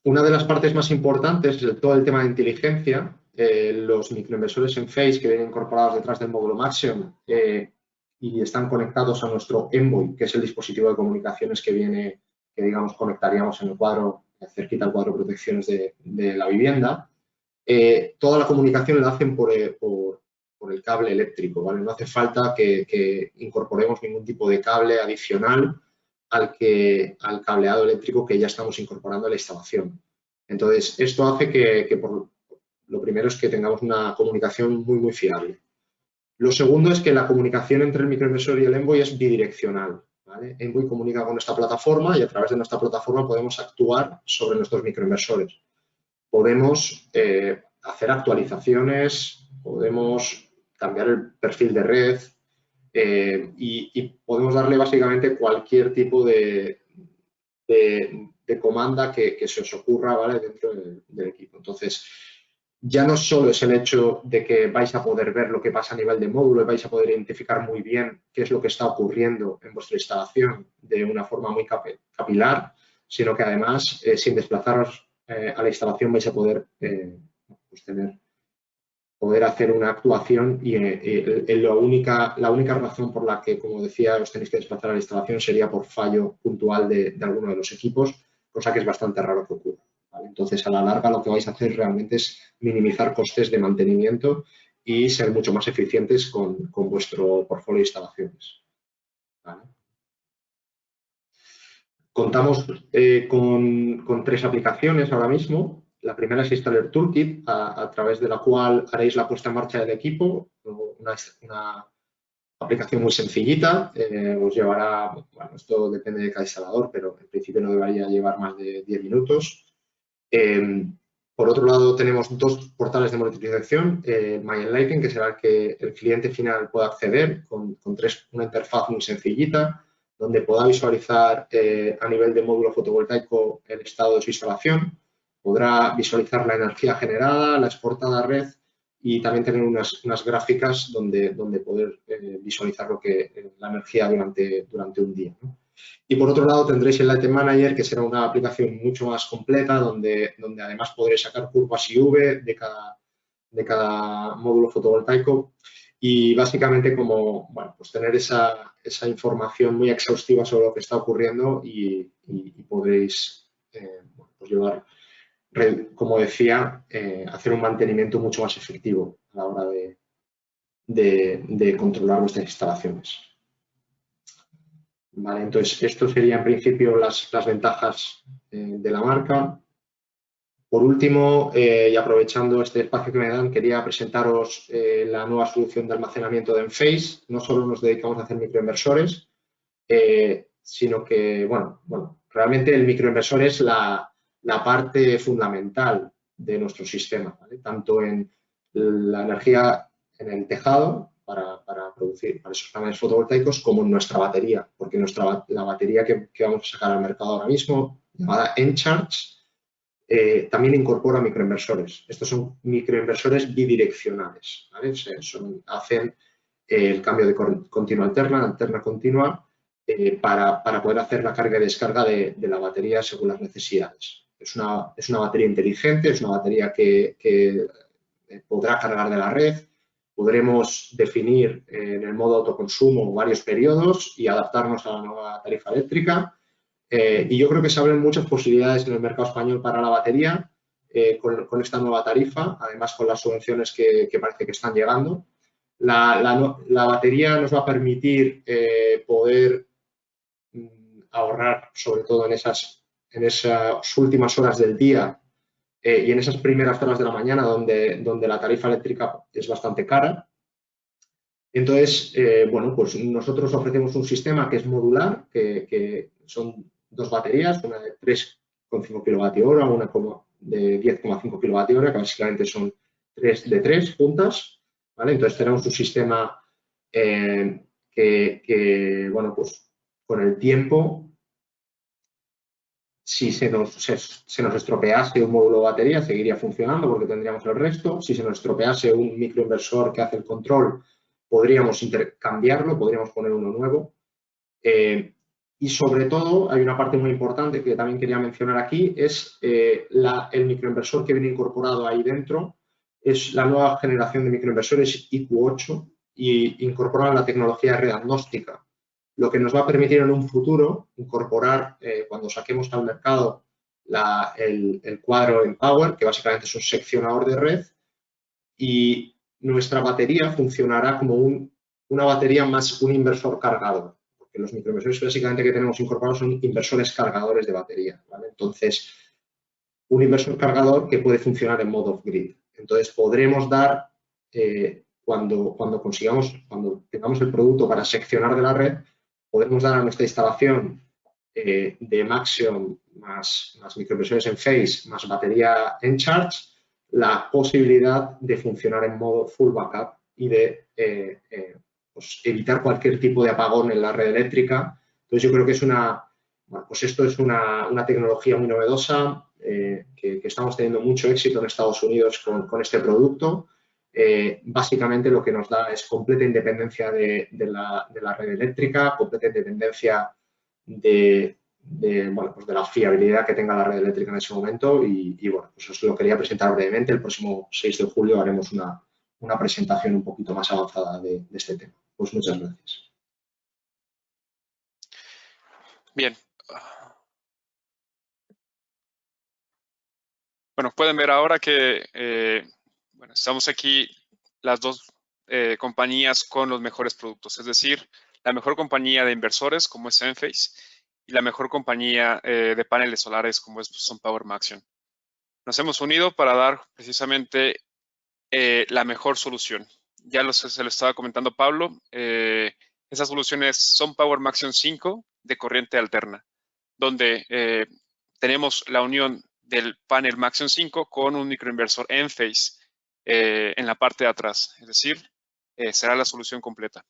Una de las partes más importantes es todo el tema de inteligencia. Los microinversores Enphase que vienen incorporados detrás del módulo Maxion y están conectados a nuestro Envoy, que es el dispositivo de comunicaciones que viene, que digamos conectaríamos en el cuadro, cerquita al cuadro de protecciones de la vivienda. Toda la comunicación la hacen por el cable eléctrico, ¿vale? No hace falta que incorporemos ningún tipo de cable adicional al cableado eléctrico que ya estamos incorporando a la instalación. Entonces, esto hace que lo primero es que tengamos una comunicación muy, muy fiable. Lo segundo es que la comunicación entre el microinversor y el Envoy es bidireccional, ¿vale? Envoy comunica con nuestra plataforma y a través de nuestra plataforma podemos actuar sobre nuestros microinversores. Podemos hacer actualizaciones, podemos cambiar el perfil de red, y podemos darle básicamente cualquier tipo de comanda que se os ocurra, ¿vale? Dentro del equipo. Entonces, ya no solo es el hecho de que vais a poder ver lo que pasa a nivel de módulo y vais a poder identificar muy bien qué es lo que está ocurriendo en vuestra instalación de una forma muy capilar, sino que además, sin desplazaros a la instalación, vais a poder pues poder hacer una actuación y la única razón por la que, como decía, os tenéis que desplazar a la instalación sería por fallo puntual de alguno de los equipos, cosa que es bastante raro que ocurra, ¿vale? Entonces, a la larga lo que vais a hacer realmente es minimizar costes de mantenimiento y ser mucho más eficientes con vuestro portfolio de instalaciones, ¿vale? Contamos con 3 aplicaciones ahora mismo. La primera es Installer Toolkit, a través de la cual haréis la puesta en marcha del equipo. Una aplicación muy sencillita, os llevará, bueno, esto depende de cada instalador, pero en principio no debería llevar más de 10 minutos. Por otro lado, tenemos 2 portales de monitorización, My Enlighten, que será el que el cliente final pueda acceder con una interfaz muy sencillita, donde pueda visualizar a nivel de módulo fotovoltaico el estado de su instalación, podrá visualizar la energía generada, la exportada a red y también tener unas gráficas donde poder visualizar la energía durante un día, ¿no? Y por otro lado tendréis el Lighting Manager, que será una aplicación mucho más completa donde además podréis sacar curvas IV de cada módulo fotovoltaico y básicamente como, bueno, pues tener esa información muy exhaustiva sobre lo que está ocurriendo y podréis pues llevar, como decía, hacer un mantenimiento mucho más efectivo a la hora de controlar vuestras instalaciones. Vale, entonces, esto serían en principio las ventajas de la marca. Por último, y aprovechando este espacio que me dan, quería presentaros la nueva solución de almacenamiento de Enphase. No solo nos dedicamos a hacer microinversores, sino que, bueno, realmente el microinversor es la parte fundamental de nuestro sistema, ¿vale? Tanto en la energía en el tejado para producir para esos paneles fotovoltaicos como en nuestra batería, porque la batería que vamos a sacar al mercado ahora mismo, llamada Encharge, también incorpora microinversores. Estos son microinversores bidireccionales, ¿vale? Hacen el cambio de continua alterna continua, para poder hacer la carga y descarga de la batería según las necesidades. Es una batería inteligente, es una batería que podrá cargar de la red. Podremos definir en el modo autoconsumo varios periodos y adaptarnos a la nueva tarifa eléctrica. Y yo creo que se abren muchas posibilidades en el mercado español para la batería con esta nueva tarifa, además con las subvenciones que parece que están llegando. La batería nos va a permitir poder ahorrar, sobre todo en esas últimas horas del día y en esas primeras horas de la mañana donde la tarifa eléctrica es bastante cara. Entonces, bueno, pues nosotros ofrecemos un sistema que es modular, que son 2 baterías, una de 3,5 kWh, una de 10,5 kWh, que básicamente son 3 de 3 juntas, ¿vale? Entonces tenemos un sistema que, bueno, pues con el tiempo, si se nos estropease un módulo de batería, seguiría funcionando porque tendríamos el resto. Si se nos estropease un microinversor que hace el control, podríamos intercambiarlo, podríamos poner uno nuevo. Y sobre todo, hay una parte muy importante que también quería mencionar aquí, es el microinversor que viene incorporado ahí dentro. Es la nueva generación de microinversores IQ8 y incorporan la tecnología de red agnóstica, lo que nos va a permitir en un futuro incorporar, cuando saquemos al mercado el cuadro Empower, que básicamente es un seccionador de red, y nuestra batería funcionará como una batería más un inversor cargador, porque los microinversores básicamente que tenemos incorporados son inversores cargadores de batería, ¿vale? Entonces, un inversor cargador que puede funcionar en modo off-grid. Entonces, podremos dar, cuando tengamos el producto para seccionar de la red, podemos dar a nuestra instalación de Maxeon más microinversores en phase más batería en charge, la posibilidad de funcionar en modo full backup y de pues evitar cualquier tipo de apagón en la red eléctrica. Entonces, yo creo que pues esto es una tecnología muy novedosa que estamos teniendo mucho éxito en Estados Unidos con este producto. Básicamente lo que nos da es completa independencia de la red eléctrica, completa independencia bueno, pues de la fiabilidad que tenga la red eléctrica en ese momento y bueno, pues os lo quería presentar brevemente. El próximo 6 de julio haremos una presentación un poquito más avanzada de este tema. Pues muchas gracias. Bien. Bueno, pueden ver ahora que bueno, estamos aquí las dos compañías con los mejores productos, es decir, la mejor compañía de inversores como es Enphase y la mejor compañía de paneles solares como es SunPower Maxeon. Nos hemos unido para dar precisamente la mejor solución. Ya se lo estaba comentando Pablo, esa solución es SunPower Maxeon 5 de corriente alterna, donde tenemos la unión del panel Maxeon 5 con un microinversor Enphase en la parte de atrás, es decir, será la solución completa.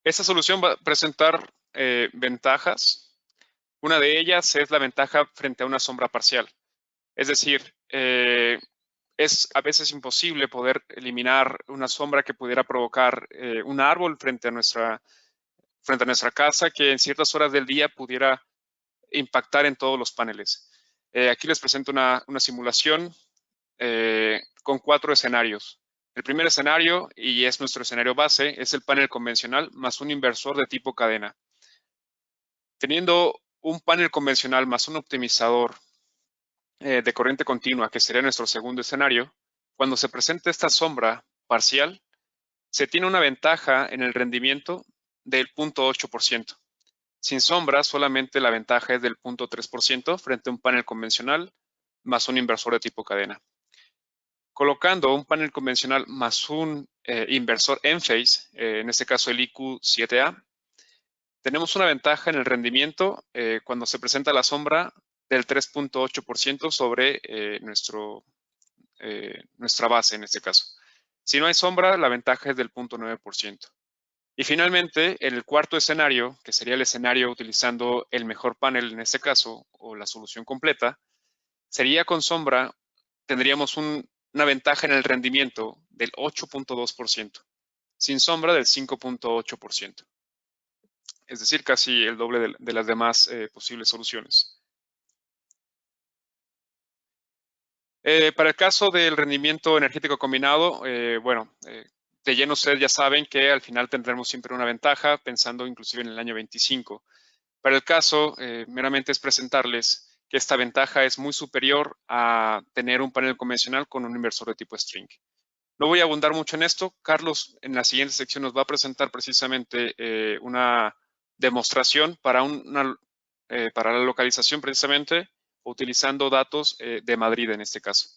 Esta solución va a presentar ventajas. Una de ellas es la ventaja frente a una sombra parcial. Es decir, es a veces imposible poder eliminar una sombra que pudiera provocar un árbol frente a nuestra casa que en ciertas horas del día pudiera impactar en todos los paneles. Aquí les presento una simulación con 4 escenarios. El primer escenario, y es nuestro escenario base, es el panel convencional más un inversor de tipo cadena. Teniendo un panel convencional más un optimizador de corriente continua, que sería nuestro segundo escenario, cuando se presenta esta sombra parcial, se tiene una ventaja en el rendimiento del 0.8%. Sin sombra, solamente la ventaja es del 0.3% frente a un panel convencional más un inversor de tipo cadena. Colocando un panel convencional más un inversor Enphase, en este caso el IQ7A, tenemos una ventaja en el rendimiento cuando se presenta la sombra del 3.8% sobre nuestra base en este caso. Si no hay sombra, la ventaja es del 0.9%. Y finalmente, el cuarto escenario, que sería el escenario utilizando el mejor panel en este caso, o la solución completa, sería con sombra, tendríamos una ventaja en el rendimiento del 8.2%, sin sombra del 5.8%. Es decir, casi el doble de las demás posibles soluciones. Para el caso del rendimiento energético combinado, bueno, de lleno ustedes ya saben que al final tendremos siempre una ventaja, pensando inclusive en el año 25. Para el caso, meramente es presentarles que esta ventaja es muy superior a tener un panel convencional con un inversor de tipo string. No voy a abundar mucho en esto. Carlos en la siguiente sección nos va a presentar precisamente una demostración para la localización precisamente, utilizando datos de Madrid en este caso.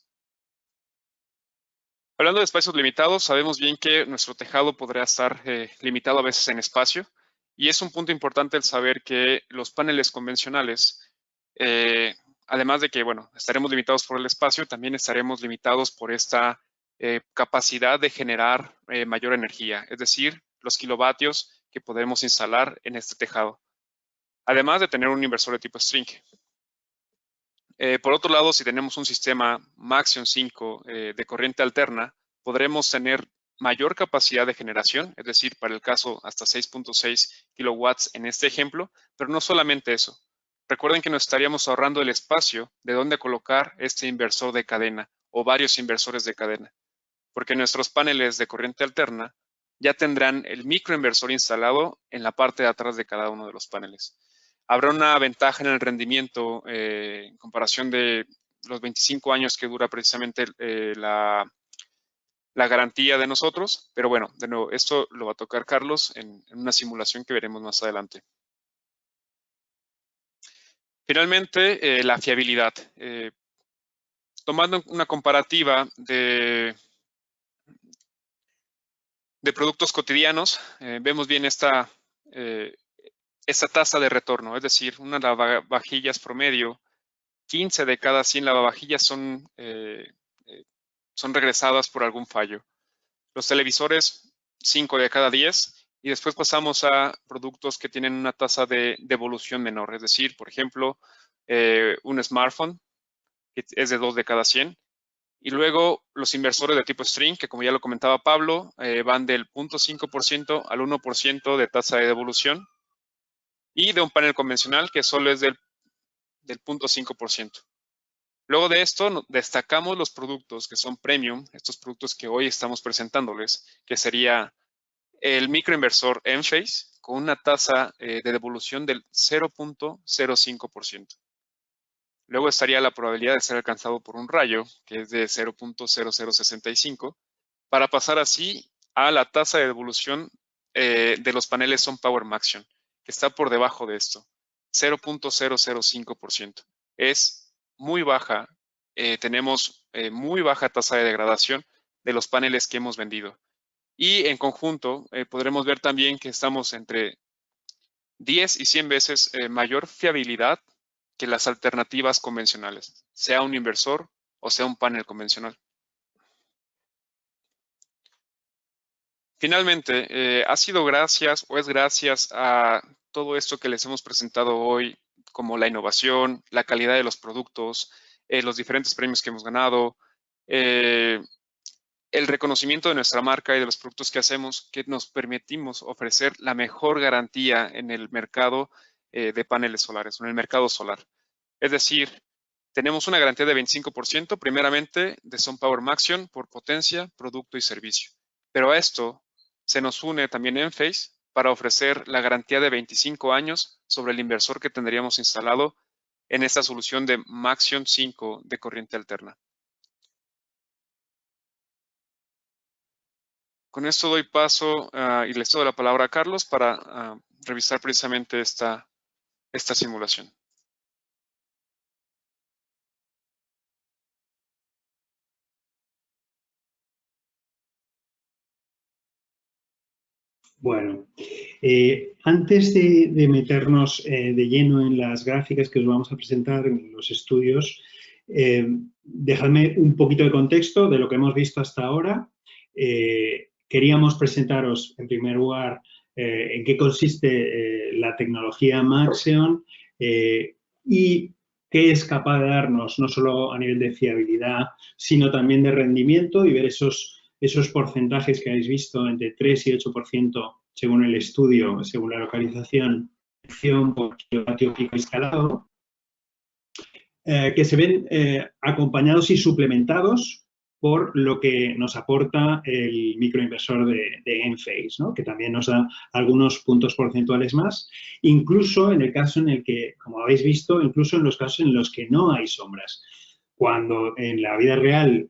Hablando de espacios limitados, sabemos bien que nuestro tejado podría estar limitado a veces en espacio, y es un punto importante el saber que los paneles convencionales, además de que, bueno, estaremos limitados por el espacio, también estaremos limitados por esta capacidad de generar mayor energía, es decir, los kilovatios que podemos instalar en este tejado, además de tener un inversor de tipo string. Por otro lado, si tenemos un sistema Maxion 5 de corriente alterna, podremos tener mayor capacidad de generación, es decir, para el caso hasta 6.6 kilowatts en este ejemplo, pero no solamente eso. Recuerden que nos estaríamos ahorrando el espacio de dónde colocar este inversor de cadena o varios inversores de cadena, porque nuestros paneles de corriente alterna ya tendrán el microinversor instalado en la parte de atrás de cada uno de los paneles. Habrá una ventaja en el rendimiento en comparación de los 25 años que dura precisamente la garantía de nosotros, pero bueno, de nuevo, esto lo va a tocar Carlos en una simulación que veremos más adelante. Finalmente, la fiabilidad. Tomando una comparativa de productos cotidianos, vemos bien esta tasa de retorno, es decir, una lavavajillas promedio, 15 de cada 100 lavavajillas son regresadas por algún fallo. Los televisores, 5 de cada 10, y después pasamos a productos que tienen una tasa de devolución menor, es decir, por ejemplo, un smartphone, que es de 2 de cada 100, y luego los inversores de tipo string, que como ya lo comentaba Pablo, van del 0.5% al 1% de tasa de devolución, y de un panel convencional que solo es del 0.5%. Luego de esto, destacamos los productos que son premium, estos productos que hoy estamos presentándoles, que sería el microinversor Enphase con una tasa de devolución del 0.05%. Luego estaría la probabilidad de ser alcanzado por un rayo, que es de 0.0065, para pasar así a la tasa de devolución de los paneles SunPower Maxion, que está por debajo de esto, 0.005%. Es muy baja, tenemos muy baja tasa de degradación de los paneles que hemos vendido. Y en conjunto podremos ver también que estamos entre 10 y 100 veces mayor fiabilidad que las alternativas convencionales, sea un inversor o sea un panel convencional. Finalmente, ha sido gracias o es gracias a todo esto que les hemos presentado hoy, como la innovación, la calidad de los productos, los diferentes premios que hemos ganado, el reconocimiento de nuestra marca y de los productos que hacemos, que nos permitimos ofrecer la mejor garantía en el mercado de paneles solares, en el mercado solar. Es decir, tenemos una garantía de 25%, primeramente de SunPower Maxion por potencia, producto y servicio. Pero a esto se nos une también Enphase para ofrecer la garantía de 25 años sobre el inversor que tendríamos instalado en esta solución de Maxion 5 de corriente alterna. Con esto doy paso y les doy la palabra a Carlos para revisar precisamente esta simulación. Bueno, antes de meternos de lleno en las gráficas que os vamos a presentar en los estudios, dejadme un poquito de contexto de lo que hemos visto hasta ahora. Queríamos presentaros, en primer lugar, en qué consiste la tecnología Maxion y qué es capaz de darnos, no solo a nivel de fiabilidad, sino también de rendimiento, y ver esos porcentajes que habéis visto entre 3 y 8% según el estudio, según la localización por kilovatio pico instalado. que se ven acompañados y suplementados por lo que nos aporta el microinversor de Enphase, ¿no? Que también nos da algunos puntos porcentuales más, incluso en el caso en el que, como habéis visto, incluso en los casos en los que no hay sombras. Cuando en la vida real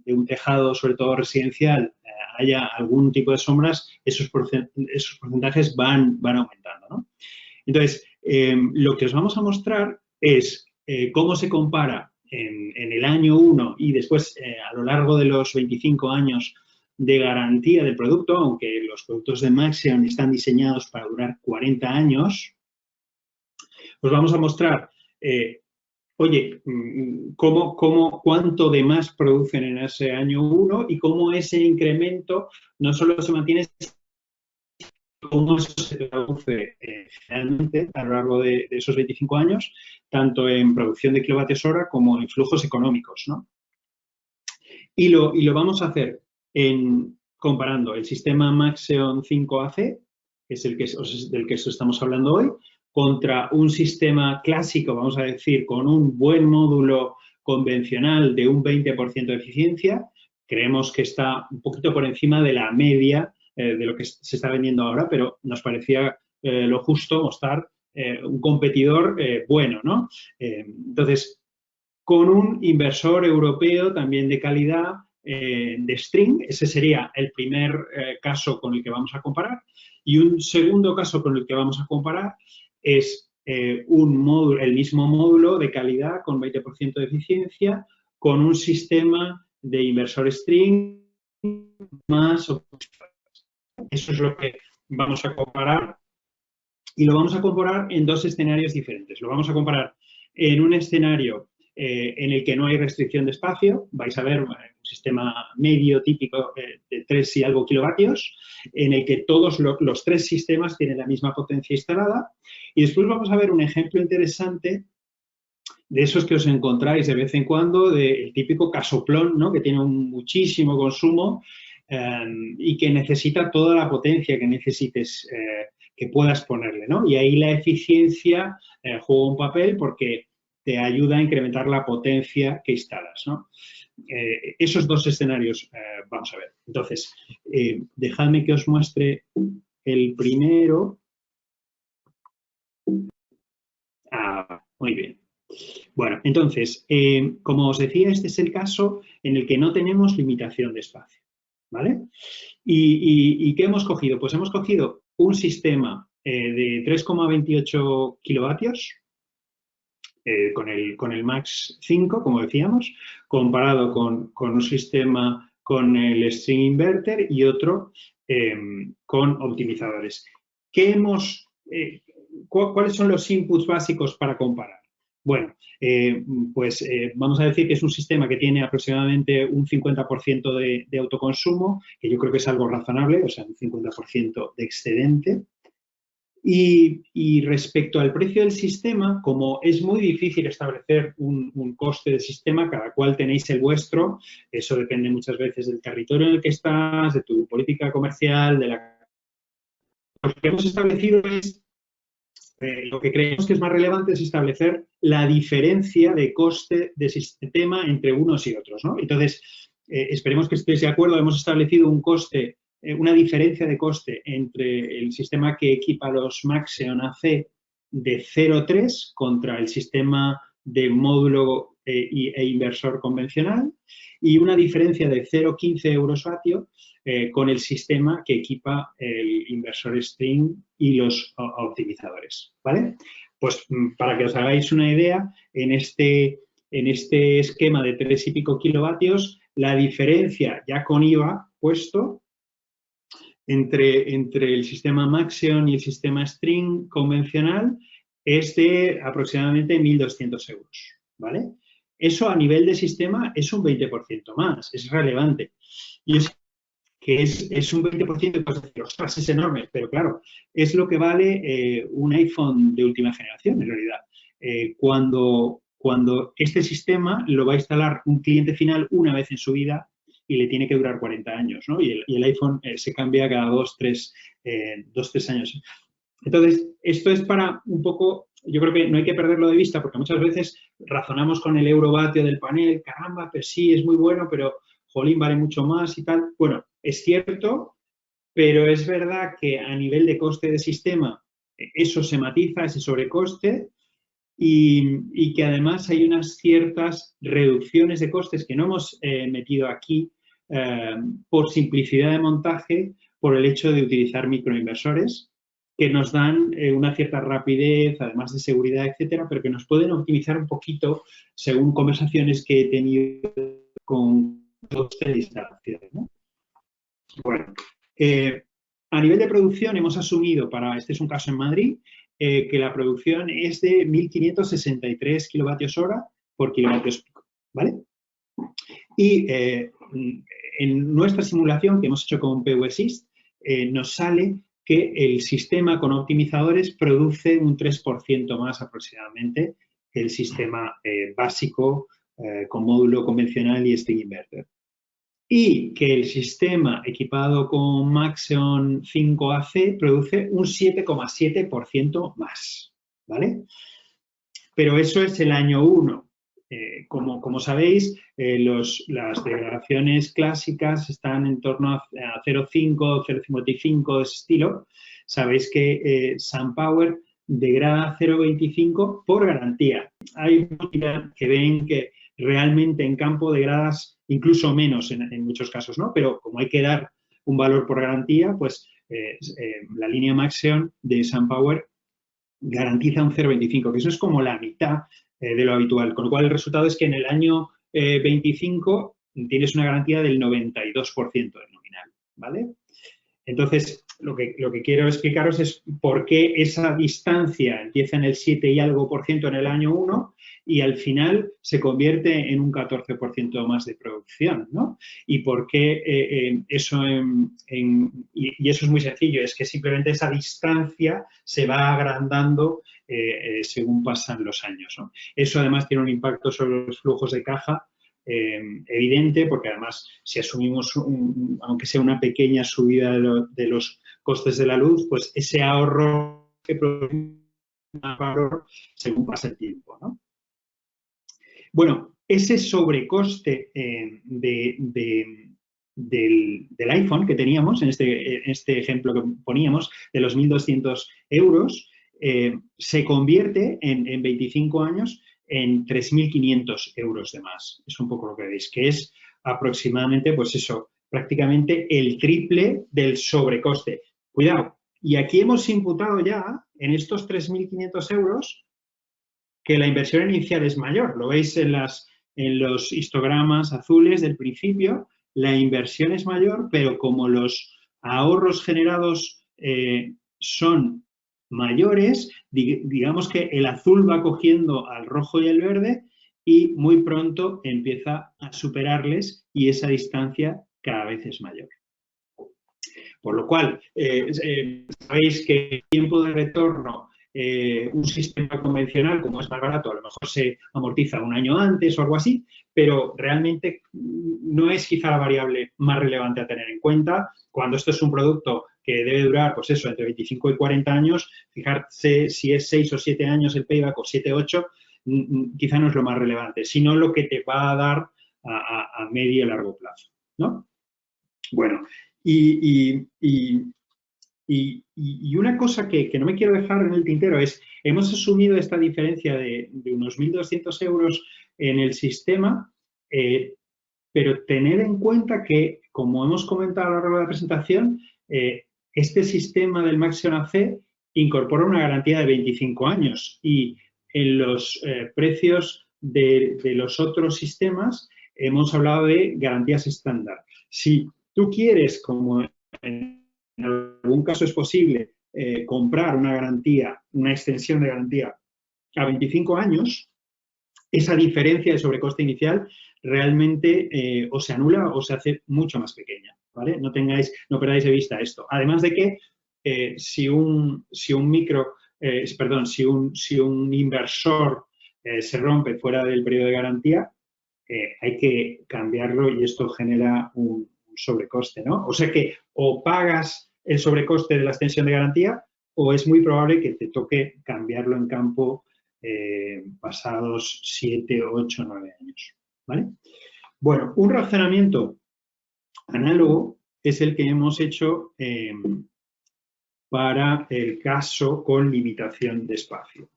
de un tejado, sobre todo residencial, haya algún tipo de sombras, esos porcentajes van aumentando, ¿no? Entonces, lo que os vamos a mostrar es cómo se compara en el año 1 y después a lo largo de los 25 años de garantía del producto, aunque los productos de Maxeon están diseñados para durar 40 años, os vamos a mostrar, oye, cuánto de más producen en ese año 1 y cómo ese incremento no solo se mantiene, cómo eso se traduce generalmente a lo largo de esos 25 años, tanto en producción de kilovatios hora como en flujos económicos, ¿no? Y lo vamos a hacer comparando el sistema Maxeon 5AC, que es del que estamos hablando hoy, contra un sistema clásico, vamos a decir, con un buen módulo convencional de un 20% de eficiencia. Creemos que está un poquito por encima de la media de lo que se está vendiendo ahora, pero nos parecía lo justo mostrar un competidor bueno, ¿no? Entonces, con un inversor europeo también de calidad de String, ese sería el primer caso con el que vamos a comparar, y un segundo caso con el que vamos a comparar es el mismo módulo de calidad con 20% de eficiencia, con un sistema de inversor String más. Eso es lo que vamos a comparar y lo vamos a comparar en dos escenarios diferentes. Lo vamos a comparar en un escenario en el que no hay restricción de espacio. Vais a ver un sistema medio típico de 3 y algo kilovatios, en el que todos los tres sistemas tienen la misma potencia instalada. Y después vamos a ver un ejemplo interesante de esos que os encontráis de vez en cuando, del típico casoplón, ¿no? Que tiene muchísimo consumo y que necesita toda la potencia que necesites, que puedas ponerle, ¿no? Y ahí la eficiencia juega un papel porque te ayuda a incrementar la potencia que instalas, ¿no? Esos dos escenarios vamos a ver. Entonces, dejadme que os muestre el primero. Muy bien. Bueno, entonces, como os decía, este es el caso en el que no tenemos limitación de espacio, ¿vale? ¿Y qué hemos cogido? Pues hemos cogido un sistema de 3,28 kilovatios con el Max 5, como decíamos, comparado con un sistema con el String Inverter y otro con optimizadores. ¿Cuáles son los inputs básicos para comparar? Bueno, vamos a decir que es un sistema que tiene aproximadamente un 50% de autoconsumo, que yo creo que es algo razonable, o sea, un 50% de excedente. Y respecto al precio del sistema, como es muy difícil establecer un coste del sistema, cada cual tenéis el vuestro, eso depende muchas veces del territorio en el que estás, de tu política comercial, Lo que hemos establecido es, lo que creemos que es más relevante es establecer la diferencia de coste de sistema entre unos y otros, ¿no? Entonces, esperemos que estéis de acuerdo, hemos establecido un coste, una diferencia de coste entre el sistema que equipa los Maxeon AC de 0,3 contra el sistema de módulo e inversor convencional y una diferencia de 0,15 euros-vatio con el sistema que equipa el inversor String y los optimizadores, ¿vale? Pues para que os hagáis una idea, en este esquema de 3 y pico kilovatios, la diferencia ya con IVA puesto entre el sistema Maxeon y el sistema String convencional es de aproximadamente 1.200 euros, ¿vale? Eso a nivel de sistema es un 20% más, es relevante. Y es un 20% y puedes decir, ostras, es enorme, pero claro, es lo que vale un iPhone de última generación, en realidad. Cuando este sistema lo va a instalar un cliente final una vez en su vida y le tiene que durar 40 años, ¿no? Y el iPhone se cambia cada 2, 3 años. Entonces, esto es para un poco yo creo que no hay que perderlo de vista porque muchas veces razonamos con el eurovatio del panel, caramba, pues sí, es muy bueno, pero jolín, vale mucho más y tal. Bueno, es cierto, pero es verdad que a nivel de coste de sistema eso se matiza, ese sobrecoste, y que además hay unas ciertas reducciones de costes que no hemos metido aquí por simplicidad de montaje, por el hecho de utilizar microinversores que nos dan una cierta rapidez, además de seguridad, etcétera, pero que nos pueden optimizar un poquito según conversaciones que he tenido con de instalaciones, ¿no? Bueno, a nivel de producción hemos asumido, este es un caso en Madrid, que la producción es de 1.563 kilovatios hora por kilovatios pico, ¿vale? Y en nuestra simulación que hemos hecho con PVSys, nos sale que el sistema con optimizadores produce un 3% más aproximadamente que el sistema básico con módulo convencional y string inverter. Y que el sistema equipado con Maxeon 5AC produce un 7,7% más, ¿vale? Pero eso es el año 1. Como sabéis, las degradaciones clásicas están en torno a 0,5, 0,55 de ese estilo. Sabéis que SunPower degrada 0,25 por garantía. Hay que ven que realmente en campo degradas incluso menos en muchos casos, ¿no? Pero como hay que dar un valor por garantía, pues la línea Maxeon de SunPower garantiza un 0,25, que eso es como la mitad de lo habitual, con lo cual el resultado es que en el año 25 tienes una garantía del 92% del nominal, ¿vale? Entonces, lo que quiero explicaros es por qué esa distancia empieza en el 7 y algo por ciento en el año 1 y al final se convierte en un 14% más de producción, ¿no? Y por qué eso y eso es muy sencillo, es que simplemente esa distancia se va agrandando según pasan los años, ¿no? Eso además tiene un impacto sobre los flujos de caja evidente, porque además si asumimos, aunque sea una pequeña subida de los costes de la luz, pues ese ahorro que produce más valor según pasa el tiempo, ¿no? Bueno, ese sobrecoste del iPhone que teníamos, en este ejemplo que poníamos, de los 1.200 euros, se convierte en 25 años en 3.500 euros de más. Es un poco lo que veis, que es aproximadamente, pues eso, prácticamente el triple del sobrecoste. Cuidado, y aquí hemos imputado ya en estos 3.500 euros que la inversión inicial es mayor. Lo veis en los histogramas azules del principio, la inversión es mayor, pero como los ahorros generados son mayores, digamos que el azul va cogiendo al rojo y al verde y muy pronto empieza a superarles y esa distancia cada vez es mayor. Por lo cual, sabéis que el tiempo de retorno, un sistema convencional, como es más barato, a lo mejor se amortiza un año antes o algo así, pero realmente no es quizá la variable más relevante a tener en cuenta. Cuando esto es un producto que debe durar, pues eso, entre 25 y 40 años, fijarse si es 6 o 7 años el payback o 7 o 8, quizá no es lo más relevante, sino lo que te va a dar a medio y largo plazo, ¿no? Bueno, y una cosa que no me quiero dejar en el tintero es, hemos asumido esta diferencia de unos 1.200 euros en el sistema, pero tener en cuenta que, como hemos comentado a lo largo de la presentación, este sistema del Maxeon AC incorpora una garantía de 25 años y en los precios de los otros sistemas hemos hablado de garantías estándar. Si tú quieres, como en algún caso es posible, comprar una garantía, una extensión de garantía a 25 años, esa diferencia de sobrecoste inicial realmente o se anula o se hace mucho más pequeña, ¿vale? No perdáis de vista esto. Además de que si un inversor se rompe fuera del periodo de garantía, hay que cambiarlo y esto genera un sobrecoste, ¿no? O sea que o pagas el sobrecoste de la extensión de garantía o es muy probable que te toque cambiarlo en campo pasados 7, 8, 9 años, ¿vale? Bueno, un razonamiento análogo es el que hemos hecho para el caso con limitación de espacio.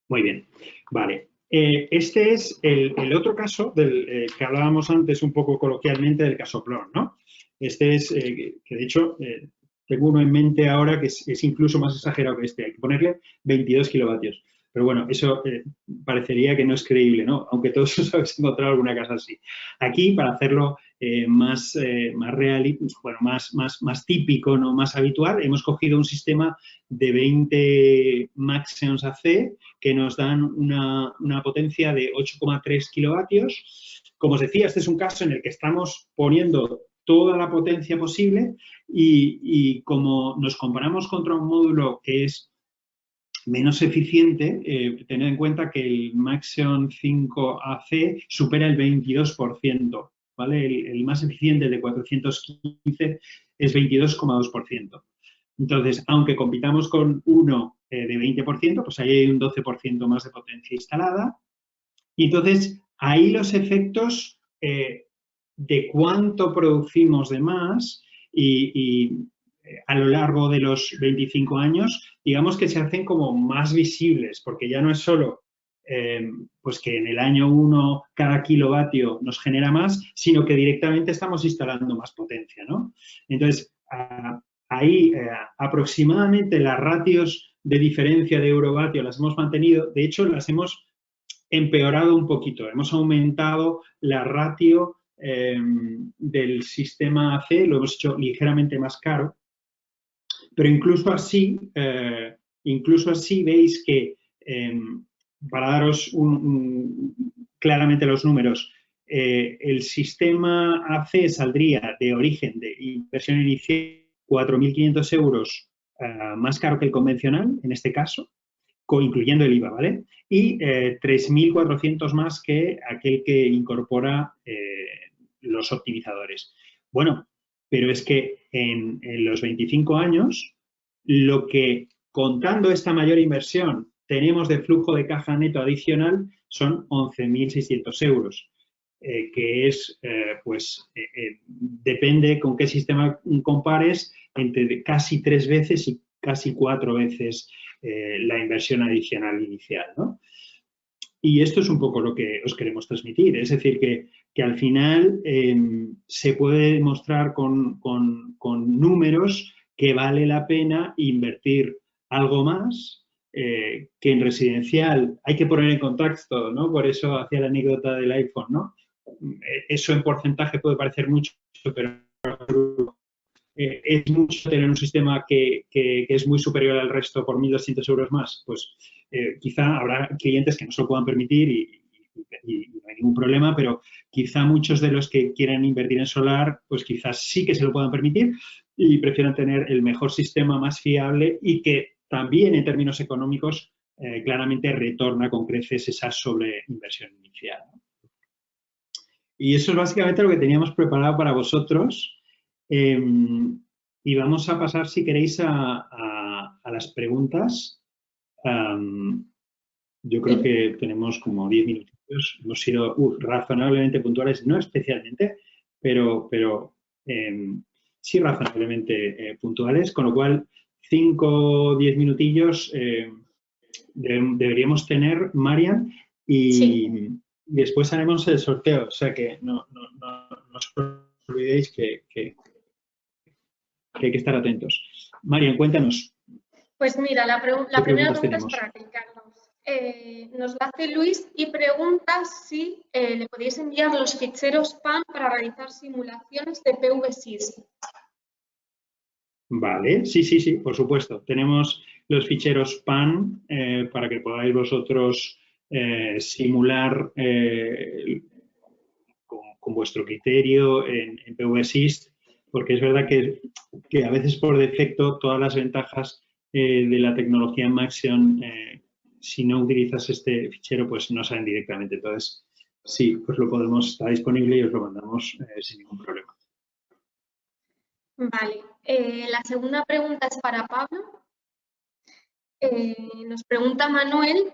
Muy bien, vale. Este es el otro caso del que hablábamos antes un poco coloquialmente del casoplón, ¿no? Este es, que de hecho, tengo uno en mente ahora que es incluso más exagerado que este. Hay que ponerle 22 kilovatios. Pero bueno, eso parecería que no es creíble, ¿no? Aunque todos os habéis encontrado alguna casa así. Aquí, para hacerlo más real, bueno, más típico, ¿no? Más habitual, hemos cogido un sistema de 20 Maxeons AC que nos dan una potencia de 8,3 kilovatios. Como os decía, este es un caso en el que estamos poniendo toda la potencia posible y como nos comparamos contra un módulo que es menos eficiente, tened en cuenta que el Maxeon 5AC supera el 22%, ¿vale? El más eficiente, el de 415, es 22,2%. Entonces, aunque compitamos con uno de 20%, pues ahí hay un 12% más de potencia instalada. Y entonces, ahí los efectos de cuánto producimos de más y a lo largo de los 25 años, digamos que se hacen como más visibles, porque ya no es solo pues que en el año 1 cada kilovatio nos genera más, sino que directamente estamos instalando más potencia, ¿no? Entonces, ahí aproximadamente las ratios de diferencia de eurovatio las hemos mantenido, de hecho las hemos empeorado un poquito, hemos aumentado la ratio del sistema AC, lo hemos hecho ligeramente más caro, pero incluso así veis que, para daros claramente los números, el sistema AC saldría de origen de inversión inicial 4.500 euros más caro que el convencional, en este caso, incluyendo el IVA, ¿vale? Y 3.400 más que aquel que incorpora los optimizadores. Bueno, pero es que en los 25 años, lo que, contando esta mayor inversión, tenemos de flujo de caja neto adicional son 11.600 euros, que es, depende con qué sistema compares, entre casi 3 veces y casi 4 veces la inversión adicional inicial, ¿no? Y esto es un poco lo que os queremos transmitir, es decir, que al final se puede demostrar con números que vale la pena invertir algo más, que en residencial hay que poner en contexto, ¿no? Por eso hacía la anécdota del iPhone, ¿no? Eso en porcentaje puede parecer mucho, pero es mucho tener un sistema que es muy superior al resto por 1.200 euros más. Pues quizá habrá clientes que no se lo puedan permitir y no hay ningún problema, pero quizá muchos de los que quieran invertir en solar, pues quizás sí que se lo puedan permitir y prefieran tener el mejor sistema más fiable y que también en términos económicos claramente retorna con creces esa sobreinversión inicial. Y eso es básicamente lo que teníamos preparado para vosotros. Y vamos a pasar, si queréis, a las preguntas. Yo creo que tenemos como 10 minutos. Hemos sido razonablemente puntuales, no especialmente, pero sí razonablemente puntuales, con lo cual 5 o 10 minutillos deberíamos tener, Marian, y sí. Después haremos el sorteo, o sea que no os olvidéis que hay que estar atentos. Marian, cuéntanos. Pues mira, la primera pregunta es para Carlos. Nos la hace Luis y pregunta si le podéis enviar los ficheros PAN para realizar simulaciones de PV-SIS. Vale, sí, por supuesto. Tenemos los ficheros PAN para que podáis vosotros simular con vuestro criterio en PV-SIS, porque es verdad que a veces por defecto todas las ventajas de la tecnología Maxeon, si no utilizas este fichero, pues no salen directamente. Entonces, sí, pues lo podemos, está disponible y os lo mandamos sin ningún problema. Vale. La segunda pregunta es para Pablo. Nos pregunta Manuel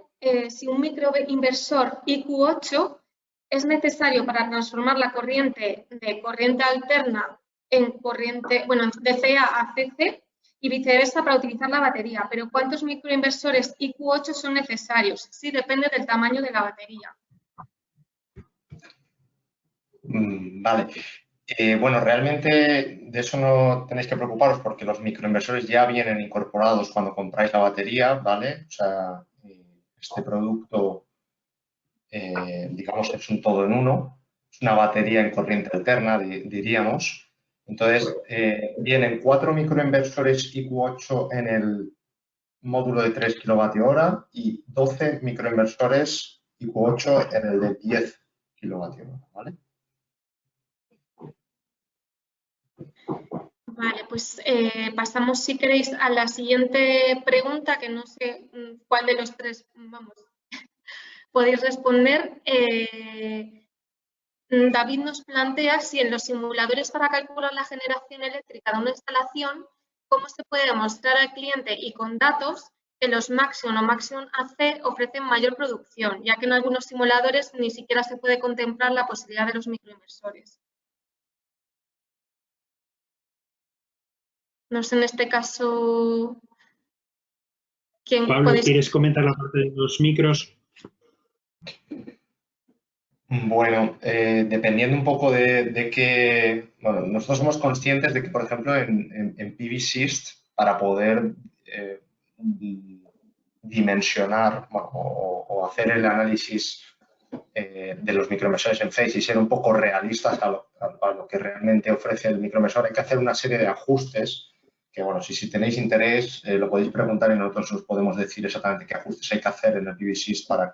si un microinversor IQ8 es necesario para transformar la corriente de corriente alterna en corriente, bueno, de CA a CC y viceversa para utilizar la batería. Pero ¿cuántos microinversores IQ8 son necesarios? Sí, depende del tamaño de la batería. Vale. Bueno, realmente de eso no tenéis que preocuparos porque los microinversores ya vienen incorporados cuando compráis la batería, ¿vale? O sea, este producto, digamos, es un todo en uno. Es una batería en corriente alterna, diríamos. Entonces, vienen 4 microinversores IQ8 en el módulo de 3 kWh y 12 microinversores IQ8 en el de 10 kWh, ¿vale? Vale, pues pasamos, si queréis, a la siguiente pregunta, que no sé cuál de los tres, vamos, podéis responder. David nos plantea si en los simuladores para calcular la generación eléctrica de una instalación, cómo se puede demostrar al cliente y con datos que los Maxion o Maxion AC ofrecen mayor producción, ya que en algunos simuladores ni siquiera se puede contemplar la posibilidad de los microinversores. No sé, en este caso, Pablo, ¿quieres comentar la parte de los micros? Bueno, dependiendo un poco de qué... Bueno, nosotros somos conscientes de que, por ejemplo, en PVSys, para poder dimensionar o hacer el análisis de los microinversores en Phase y ser un poco realistas a lo que realmente ofrece el microinversor, hay que hacer una serie de ajustes que, bueno, si tenéis interés, lo podéis preguntar y nosotros os podemos decir exactamente qué ajustes hay que hacer en el PVSys para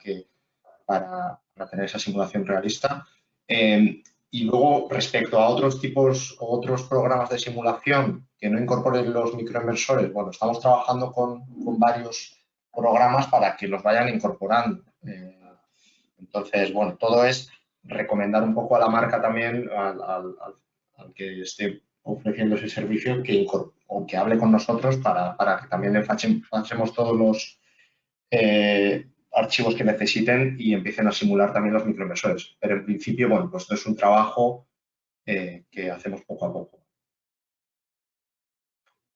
tener esa simulación realista. Y luego, respecto a otros tipos o otros programas de simulación que no incorporen los microinversores, bueno, estamos trabajando con varios programas para que los vayan incorporando. Entonces, bueno, todo es recomendar un poco a la marca también, al que esté ofreciendo ese servicio, que hable con nosotros para que también le pasemos todos los archivos que necesiten y empiecen a simular también los microinversores. Pero en principio, bueno, pues esto es un trabajo que hacemos poco a poco.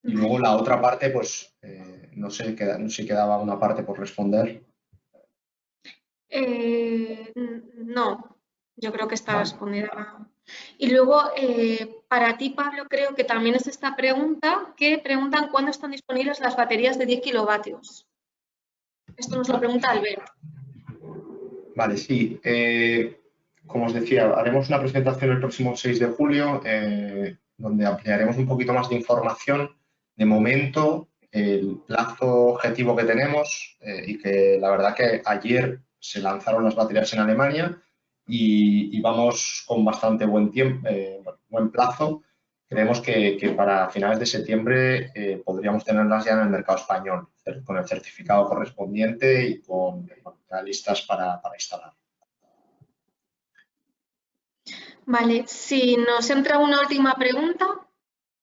Y luego la otra parte, pues, no sé si quedaba una parte por responder. No, yo creo que está respondida. Y luego, para ti, Pablo, creo que también es esta pregunta, que preguntan cuándo están disponibles las baterías de 10 kilovatios. Esto nos lo pregunta Albert. Vale, sí. Como os decía, haremos una presentación el próximo 6 de julio donde ampliaremos un poquito más de información. De momento, el plazo objetivo que tenemos y que la verdad que ayer se lanzaron las baterías en Alemania y vamos con bastante buen tiempo, buen plazo. Creemos que para finales de septiembre podríamos tenerlas ya en el mercado español, con el certificado correspondiente y con ya listas para instalar. Vale, si nos entra una última pregunta,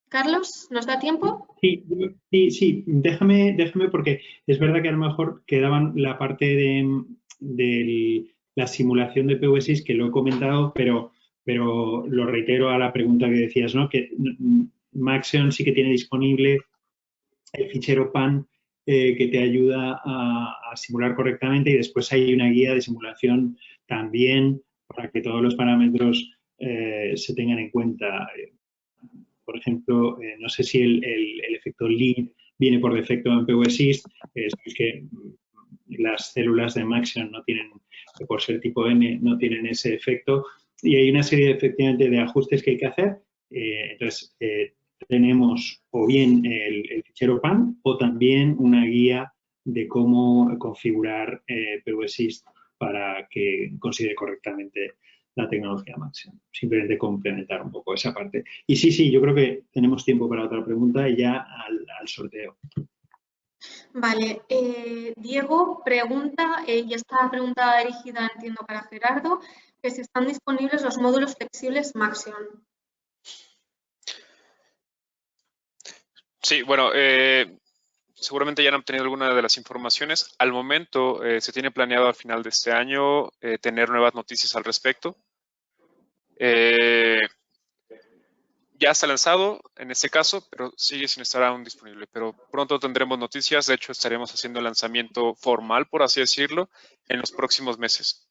Carlos, ¿nos da tiempo? Sí, déjame porque es verdad que a lo mejor quedaban la parte de la simulación de PV6 que lo he comentado, pero lo reitero a la pregunta que decías, ¿no? Que Maxion sí que tiene disponible el fichero PAN que te ayuda a simular correctamente y después hay una guía de simulación también para que todos los parámetros se tengan en cuenta. Por ejemplo, no sé si el efecto lead viene por defecto en PVSys, es que las células de Maxion no tienen, por ser tipo N, no tienen ese efecto y hay una serie efectivamente de ajustes que hay que hacer. Entonces, tenemos o bien el fichero PAN o también una guía de cómo configurar PVSys para que considere correctamente la tecnología Maxion. Simplemente complementar un poco esa parte. Y sí, yo creo que tenemos tiempo para otra pregunta y ya al sorteo. Vale, Diego pregunta, y esta pregunta dirigida entiendo para Gerardo, que si están disponibles los módulos flexibles Maxion. Sí, bueno, seguramente ya han obtenido alguna de las informaciones. Al momento se tiene planeado al final de este año tener nuevas noticias al respecto. Ya está lanzado en este caso, pero sigue sin estar aún disponible. Pero pronto tendremos noticias. De hecho, estaremos haciendo el lanzamiento formal, por así decirlo, en los próximos meses.